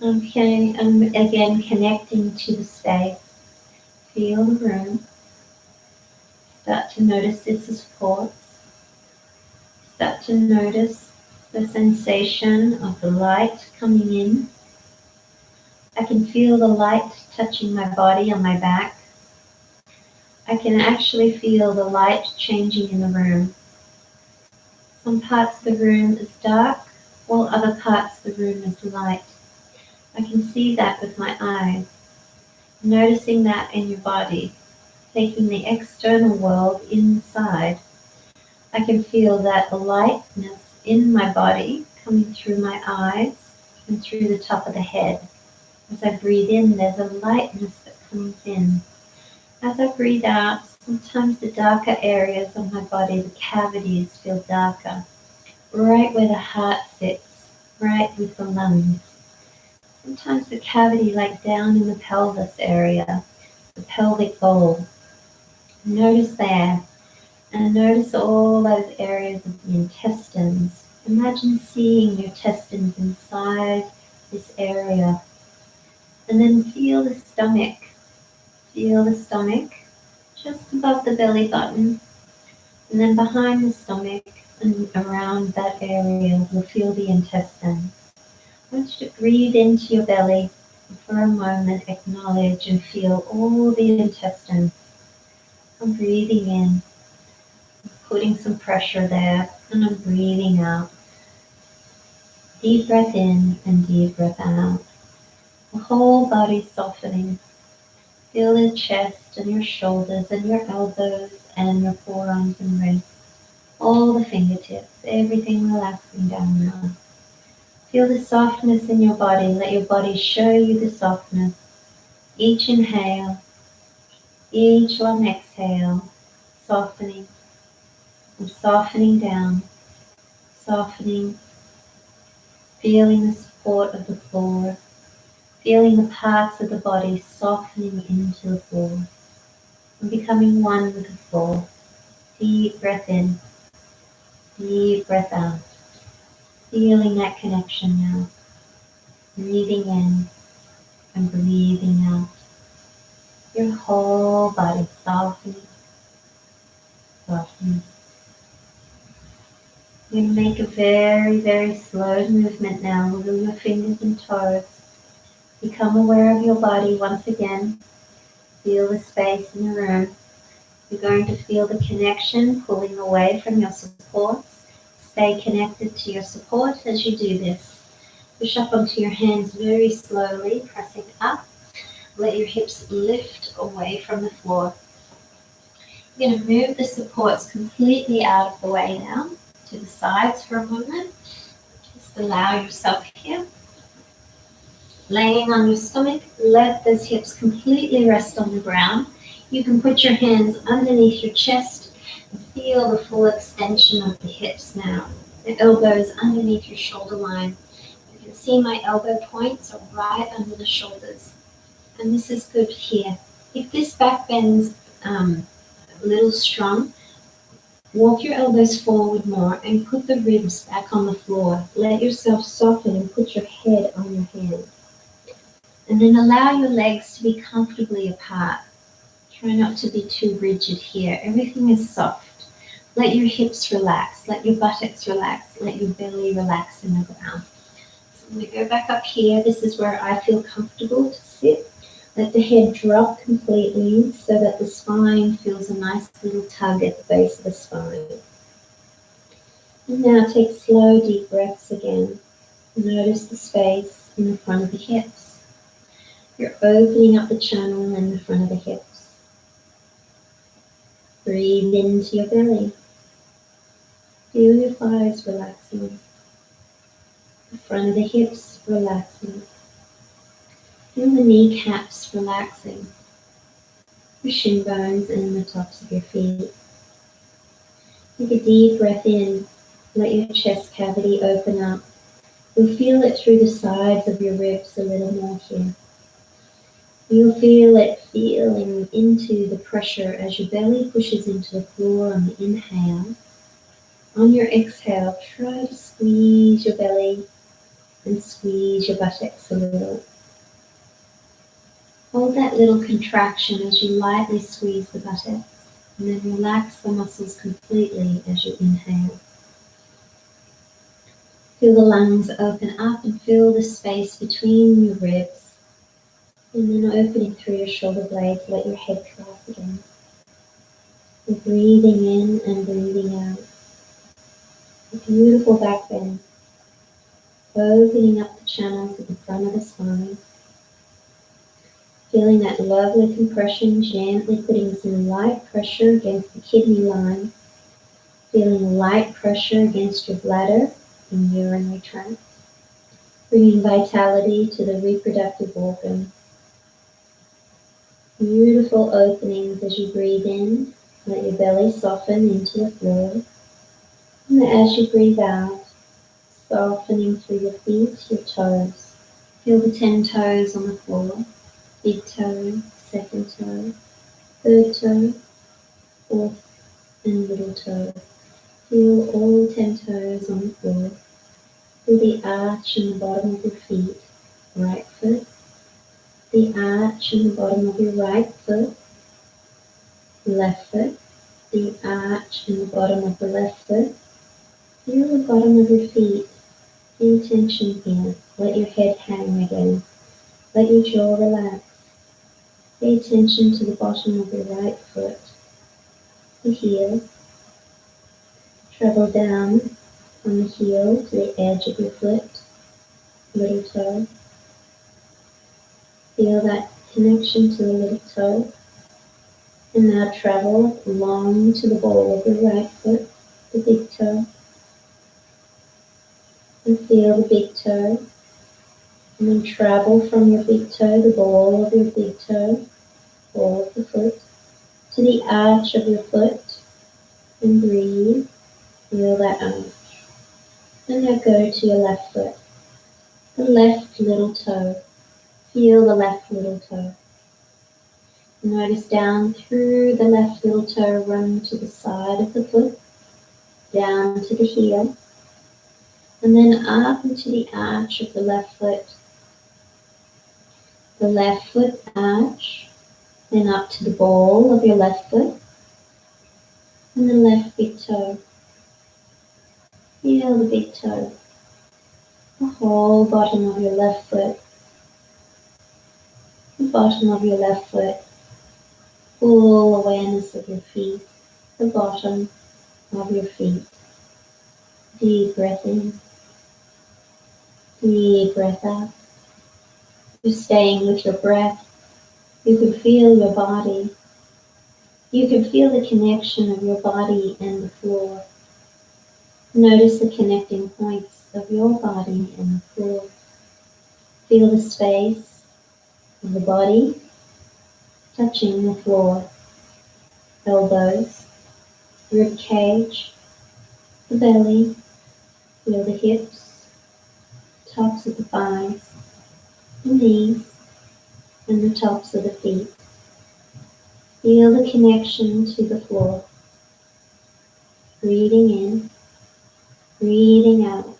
I'm again connecting to the space. Feel the room. Start to notice the supports. Start to notice the sensation of the light coming in. I can feel the light touching my body on my back. I can actually feel the light changing in the room. Some parts of the room is dark, while other parts of the room is light. I can see that with my eyes. Noticing that in your body, taking the external world inside, I can feel that the lightness in my body coming through my eyes and through the top of the head. As I breathe in, there's a lightness that comes in. As I breathe out, sometimes the darker areas of my body, the cavities, feel darker. Right where the heart sits, right with the lungs. Sometimes the cavity like down in the pelvis area, the pelvic bowl. Notice there, and notice all those areas of the intestines. Imagine seeing your intestines inside this area. And then feel the stomach. Feel the stomach just above the belly button. And then behind the stomach and around that area, you'll feel the intestines. I want you to breathe into your belly and for a moment acknowledge and feel all the intestines. I'm breathing in, I'm putting some pressure there, and I'm breathing out. Deep breath in and deep breath out. The whole body softening. Feel the chest and your shoulders and your elbows and your forearms and wrists. All the fingertips, everything relaxing down now. Feel the softness in your body. Let your body show you the softness. Each inhale, each long exhale, softening. I'm softening down, softening, feeling the support of the floor, feeling the parts of the body softening into the floor. I'm becoming one with the floor. Deep breath in, deep breath out. Feeling that connection now. Breathing in and breathing out. Your whole body softening, softening. You're going to make a very, very slow movement now. Wiggle your fingers and toes. Become aware of your body once again. Feel the space in the room. You're going to feel the connection pulling away from your supports. Stay connected to your support as you do this. Push up onto your hands very slowly, pressing up. Let your hips lift away from the floor. You're going to move the supports completely out of the way now, to the sides for a moment. Just allow yourself here. Laying on your stomach, let those hips completely rest on the ground. You can put your hands underneath your chest and feel the full extension of the hips now. The elbows underneath your shoulder line. You can see my elbow points are right under the shoulders. And this is good here. If this back bends a little strong, walk your elbows forward more and put the ribs back on the floor. Let yourself soften and put your head on your hands. And then allow your legs to be comfortably apart. Try not to be too rigid here. Everything is soft. Let your hips relax. Let your buttocks relax. Let your belly relax in the ground. So I'm going to go back up here. This is where I feel comfortable to sit. Let the head drop completely so that the spine feels a nice little tug at the base of the spine. And now take slow, deep breaths again. Notice the space in the front of the hips. You're opening up the channel in the front of the hips. Breathe into your belly. Feel your thighs relaxing. The front of the hips relaxing. Feel the kneecaps relaxing. Your shin bones and the tops of your feet. Take a deep breath in. Let your chest cavity open up. You'll feel it through the sides of your ribs a little more here. You'll feel it feeling into the pressure as your belly pushes into the floor on the inhale. On your exhale, try to squeeze your belly and squeeze your buttocks a little. Hold that little contraction as you lightly squeeze the buttocks, and then relax the muscles completely as you inhale. Feel the lungs open up and fill the space between your ribs. And then opening through your shoulder blades, let your head drop again. We're breathing in and breathing out. A beautiful back bend, opening up the channels at the front of the spine. Feeling that lovely compression, gently putting some light pressure against the kidney line. Feeling light pressure against your bladder and urinary tract. Bringing vitality to the reproductive organs. Beautiful openings as you breathe in. Let your belly soften into the floor. And as you breathe out, softening through your feet, your toes. Feel the 10 toes on the floor. Big toe, second toe, third toe, fourth and little toe. Feel all 10 toes on the floor. Feel the arch in the bottom of your feet. Right foot. The arch in the bottom of your right foot. Left foot. The arch in the bottom of the left foot. Feel the bottom of your feet. Pay attention here. Let your head hang again. Let your jaw relax. Pay attention to the bottom of your right foot. The heel. Travel down from the heel to the edge of your foot. Little toe. Feel that connection to the little toe. And now travel along to the ball of your right foot, the big toe. And feel the big toe. And then travel from your big toe, the ball of your big toe, ball of the foot, to the arch of your foot. And breathe. Feel that arch. And now go to your left foot. The left little toe. Feel the left little toe. Notice down through the left little toe, run to the side of the foot, down to the heel, and then up into the arch of the left foot. The left foot arch, then up to the ball of your left foot, and the left big toe. Feel the big toe, the whole bottom of your left foot, the bottom of your left foot, full awareness of your feet, the bottom of your feet. Deep breath in, deep breath out. You're staying with your breath. You can feel your body. You can feel the connection of your body and the floor. Notice the connecting points of your body and the floor. Feel the space of the body touching the floor. Elbows, rib cage, the belly. Feel the hips, tops of the thighs, the knees, and the tops of the feet. Feel the connection to the floor. Breathing in, breathing out,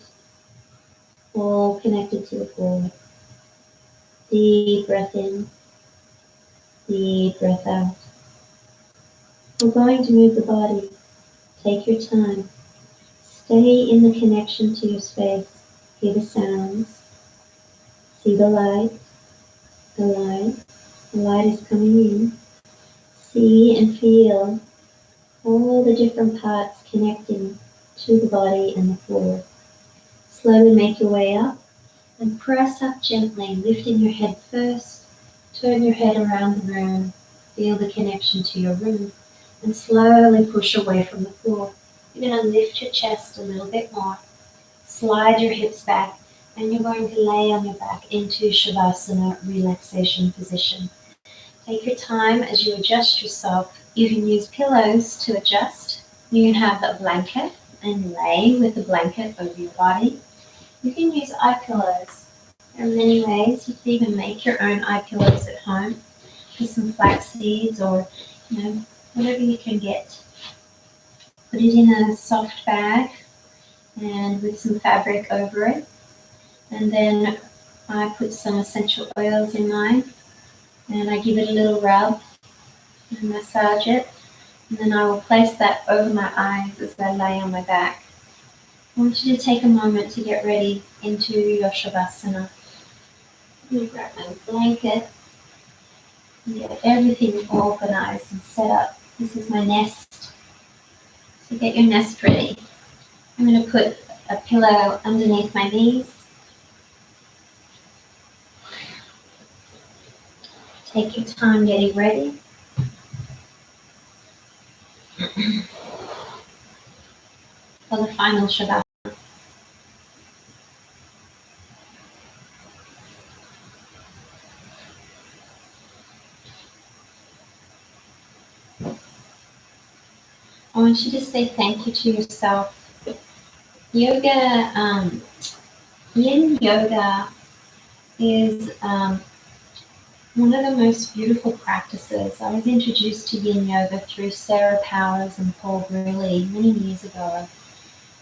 all connected to the floor. Deep breath in, deep breath out. We're going to move the body. Take your time. Stay in the connection to your space. Hear the sounds. See the light. The light. The light is coming in. See and feel all the different parts connecting to the body and the floor. Slowly make your way up and press up gently, lifting your head first. Turn your head around the room. Feel the connection to your room and slowly push away from the floor. You're going to lift your chest a little bit more. Slide your hips back and you're going to lay on your back into Shavasana relaxation position. Take your time as you adjust yourself. You can use pillows to adjust. You can have a blanket and lay with the blanket over your body. You can use eye pillows. There are many ways. You can even make your own eye pillows at home with some flax seeds or whatever you can get. Put it in a soft bag and with some fabric over it. And then I put some essential oils in mine and I give it a little rub and massage it. And then I will place that over my eyes as I lay on my back. I want you to take a moment to get ready into your Shavasana. You grab my blanket and get everything organized and set up This is my nest. So get your nest ready. I'm going to put a pillow underneath my knees. Take your time getting ready. For the final Shabbat. I want you to say thank you to yourself. Yoga, Yin Yoga is one of the most beautiful practices. I was introduced to Yin Yoga through Sarah Powers and Paul Grilly many years ago.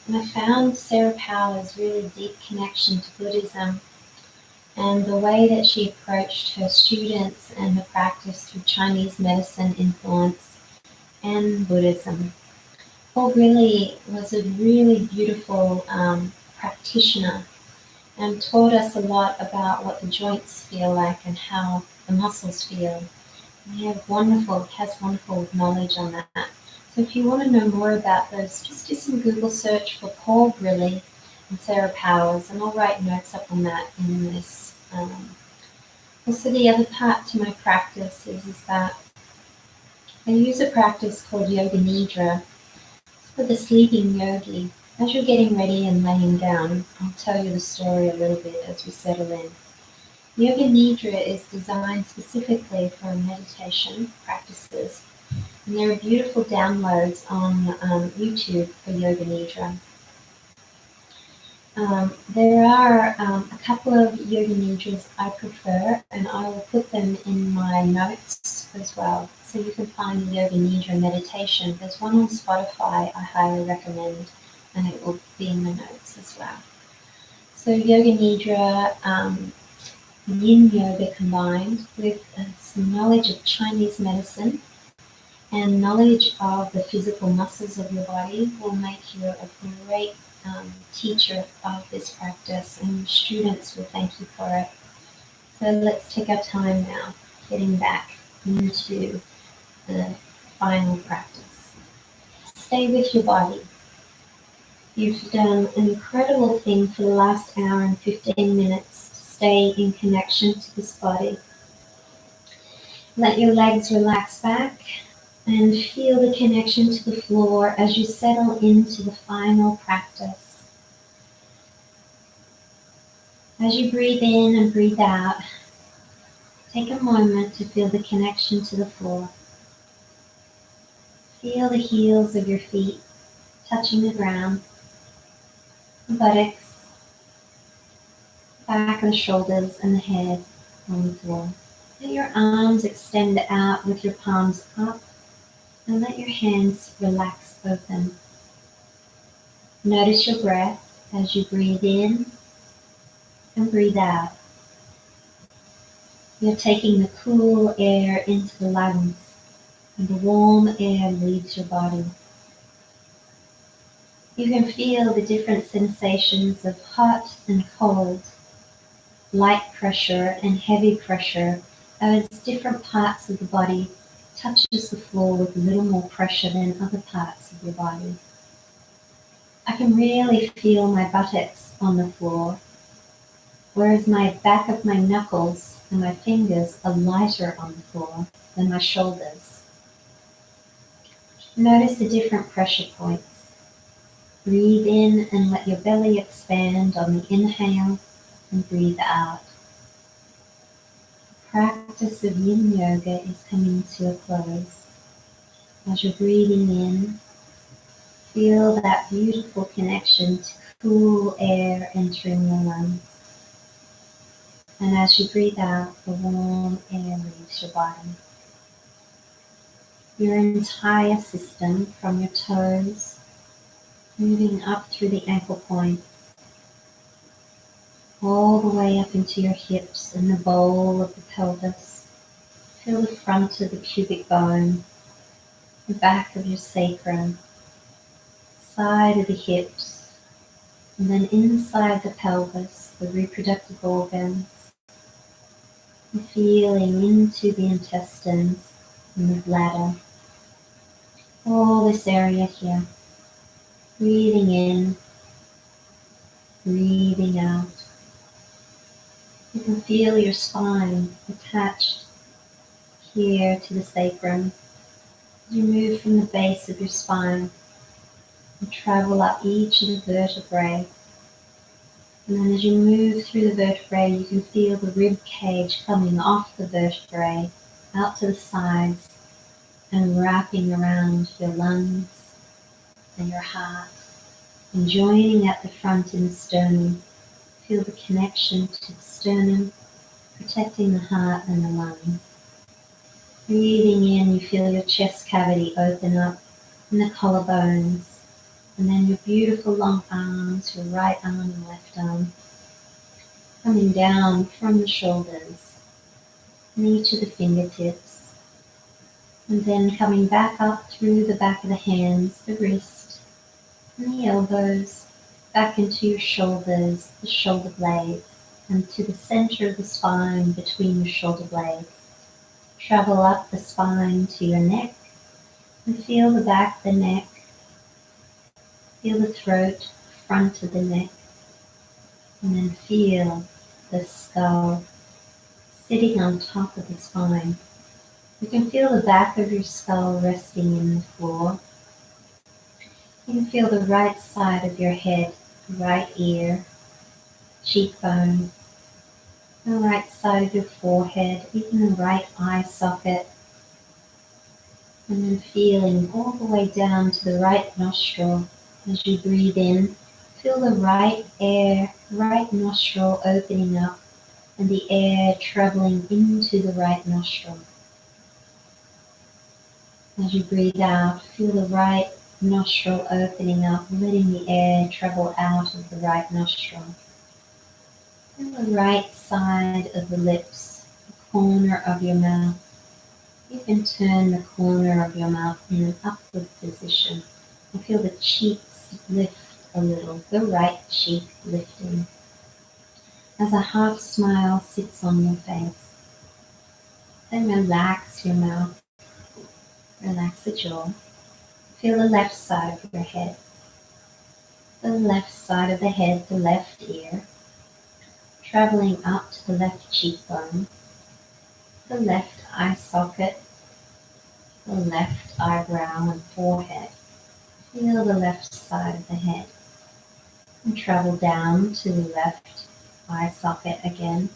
And I found Sarah Powers' really deep connection to Buddhism and the way that she approached her students and the practice through Chinese medicine influence and Buddhism. Paul Grilly was a really beautiful practitioner and taught us a lot about what the joints feel like and how the muscles feel. And he has wonderful knowledge on that. So if you want to know more about those, just do some Google search for Paul Grilly and Sarah Powers, and I'll write notes up on that in this. Also, the other part to my practice is that I use a practice called Yoga Nidra. It's for the sleeping yogi. As you're getting ready and laying down, I'll tell you the story a little bit as we settle in. Yoga Nidra is designed specifically for meditation practices, and there are beautiful downloads on YouTube for Yoga Nidra. There are a couple of Yoga Nidras I prefer, and I will put them in my notes as well. So you can find the Yoga Nidra meditation. There's one on Spotify I highly recommend, and it will be in the notes as well. So Yoga Nidra, Yin Yoga combined with some knowledge of Chinese medicine and knowledge of the physical muscles of your body will make you a great teacher of this practice, and students will thank you for it. So let's take our time now, getting back into the final practice. Stay with your body. You've done an incredible thing for the last hour and 15 minutes to stay in connection to this body. Let your legs relax back and feel the connection to the floor as you settle into the final practice. As you breathe in and breathe out, take a moment to feel the connection to the floor. Feel the heels of your feet touching the ground, the buttocks, back of the shoulders, and the head on the floor. Let your arms extend out with your palms up, and let your hands relax open. Notice your breath as you breathe in and breathe out. You're taking the cool air into the lungs, and the warm air leaves your body. You can feel the different sensations of hot and cold, light pressure and heavy pressure as different parts of the body touches the floor with a little more pressure than other parts of your body. I can really feel my buttocks on the floor, whereas my back of my knuckles and my fingers are lighter on the floor than my shoulders. Notice the different pressure points. Breathe in and let your belly expand on the inhale and breathe out. The practice of Yin Yoga is coming to a close. As you're breathing in, feel that beautiful connection to cool air entering the lungs. And as you breathe out, the warm air leaves your body. Your entire system, from your toes, moving up through the ankle points, all the way up into your hips and the bowl of the pelvis. Feel the front of the pubic bone, the back of your sacrum, side of the hips, and then inside the pelvis, the reproductive organs, and feeling into the intestines and the bladder. all this area here. Breathing in, breathing out. You can feel your spine attached here to the sacrum. You move from the base of your spine and travel up each of the vertebrae. And then as you move through the vertebrae, you can feel the rib cage coming off the vertebrae out to the sides and wrapping around your lungs and your heart and joining at the front in the sternum. Feel the connection to the sternum, protecting the heart and the lungs. Breathing in, you feel your chest cavity open up and the collarbones, and then your beautiful long arms, your right arm and left arm, coming down from the shoulders and each of the fingertips, and then coming back up through the back of the hands, the wrist, and the elbows, back into your shoulders, the shoulder blades, and to the center of the spine between your shoulder blades. Travel up the spine to your neck and feel the back of the neck. Feel the throat, front of the neck, and then feel the skull sitting on top of the spine. You can feel the back of your skull resting in the floor. You can feel the right side of your head, right ear, cheekbone, the right side of your forehead, even the right eye socket, and then feeling all the way down to the right nostril. As you breathe in, feel the right nostril opening up and the air traveling into the right nostril. As you breathe out, feel the right nostril opening up, letting the air travel out of the right nostril. And the right side of the lips, the corner of your mouth. You can turn the corner of your mouth in an upward position and feel the cheeks lift a little, the right cheek lifting. As a half smile sits on your face, then relax your mouth, relax the jaw. Feel the left side of your head, the left side of the head, the left ear, traveling up to the left cheekbone, the left eye socket, the left eyebrow and forehead. Feel the left side of the head and travel down to the left eye socket again,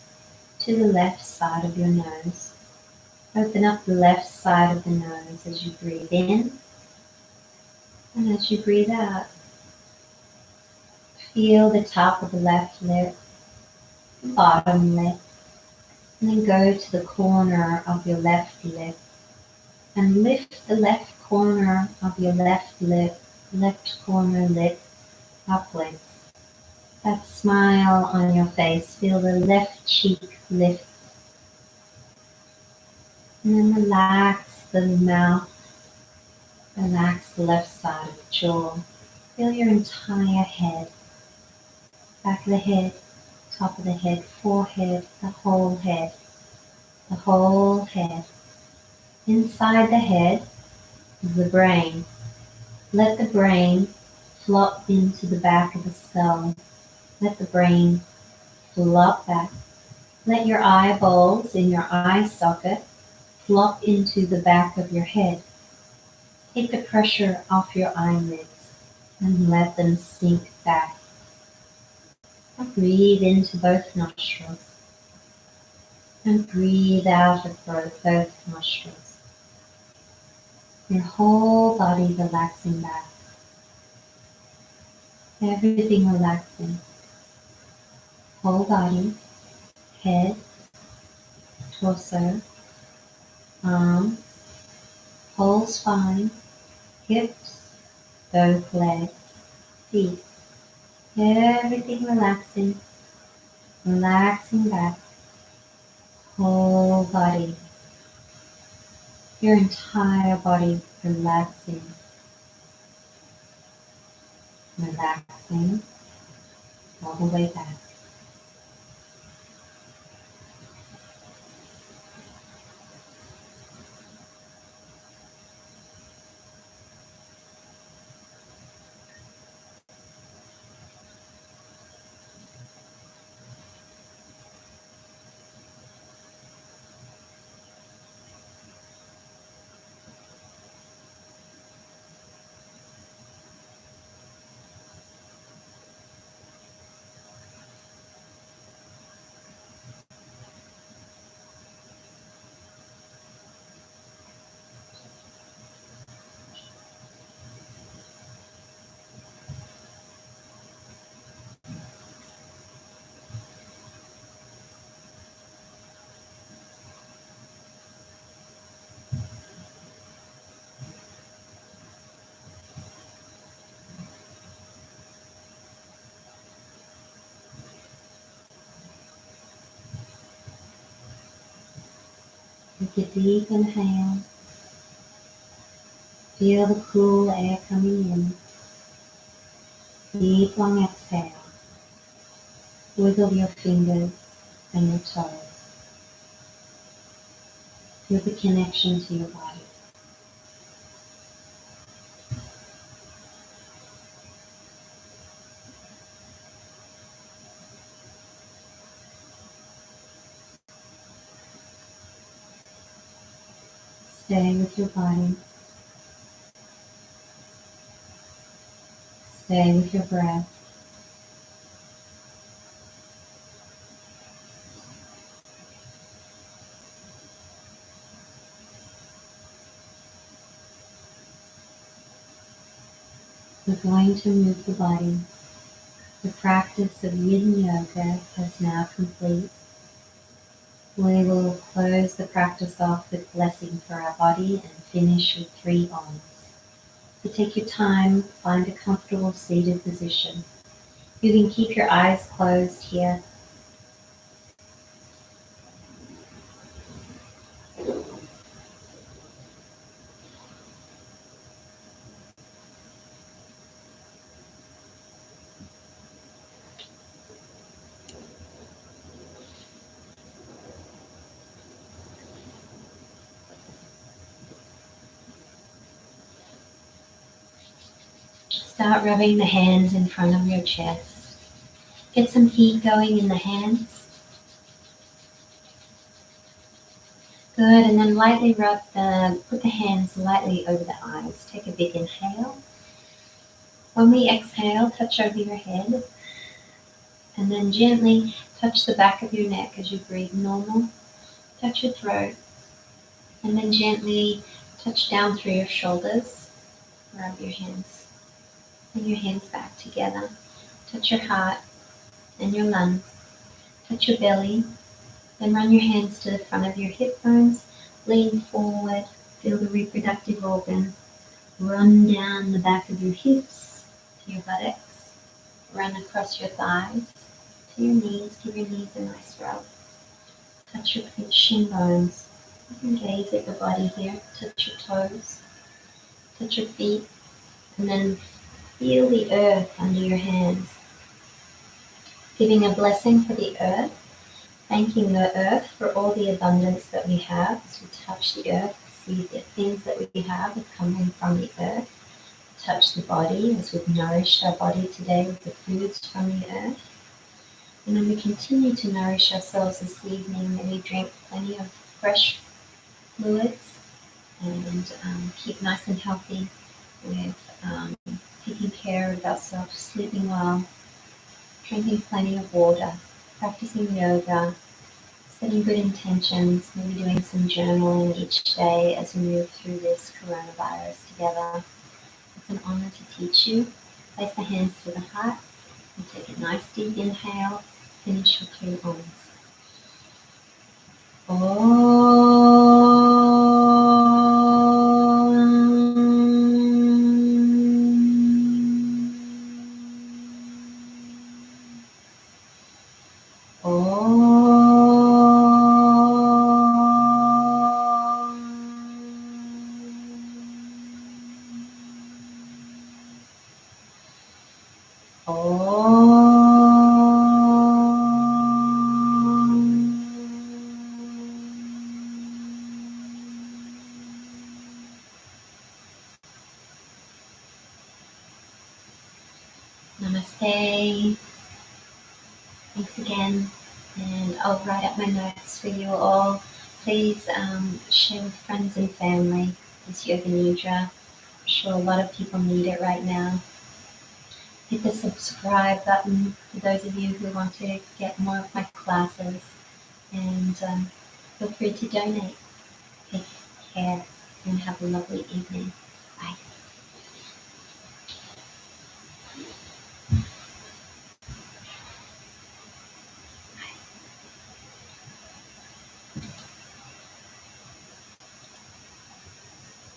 to the left side of your nose. Open up the left side of the nose as you breathe in and as you breathe out. Feel the top of the left lip, the bottom lip, and then go to the corner of your left lip and lift the left corner of your left lip, left corner lip upwards. That smile on your face, feel the left cheek lift. And then relax the mouth, relax the left side of the jaw. Feel your entire head, back of the head, top of the head, forehead, the whole head, the whole head. Inside the head is the brain. Let the brain flop into the back of the skull. Let the brain flop back. Let your eyeballs in your eye socket flop into the back of your head. Take the pressure off your eyelids and let them sink back. Now breathe into both nostrils and breathe out of both nostrils. Your whole body relaxing back. Everything relaxing. Whole body, head, torso, arms, whole spine, hips, both legs, feet. Everything relaxing, relaxing back. Whole body, your entire body relaxing, relaxing all the way back. Take a deep inhale. Feel the cool air coming in. Deep long exhale. Wiggle your fingers and your toes. Feel the connection to your body. Stay with your body. Stay with your breath. We're going to move the body. The practice of Yin Yoga is now complete. We will close the practice off with blessing for our body and finish with 3 Oms. So take your time, find a comfortable seated position. You can keep your eyes closed here. Start rubbing the hands in front of your chest. Get some heat going in the hands. Good, and then lightly put the hands lightly over the eyes. Take a big inhale. When we exhale, touch over your head. And then gently touch the back of your neck as you breathe normal. Touch your throat. And then gently touch down through your shoulders. Rub your hands. Bring your hands back together. Touch your heart and your lungs. Touch your belly. Then run your hands to the front of your hip bones. Lean forward. Feel the reproductive organ. Run down the back of your hips to your buttocks. Run across your thighs to your knees. Give your knees a nice rub. Touch your shin bones. You can gaze at the body here. Touch your toes. Touch your feet. And then feel the earth under your hands. Giving a blessing for the earth. Thanking the earth for all the abundance that we have. As we touch the earth, see the things that we have are coming from the earth. Touch the body as we've nourished our body today with the foods from the earth. And then we continue to nourish ourselves this evening. Maybe drink plenty of fresh fluids and keep nice and healthy with taking care of ourselves, sleeping well, drinking plenty of water, practicing yoga, setting good intentions, maybe doing some journaling each day as we move through this coronavirus together. It's an honor to teach you. Place the hands to the heart and take a nice deep inhale. Finish with 3 Oms. Namaste. Thanks again. And I'll write up my notes for you all. Please share with friends and family this Yoga Nidra. I'm sure a lot of people need it right now. Hit the subscribe button for those of you who want to get more of my classes. And feel free to donate. Take care and have a lovely evening. Bye.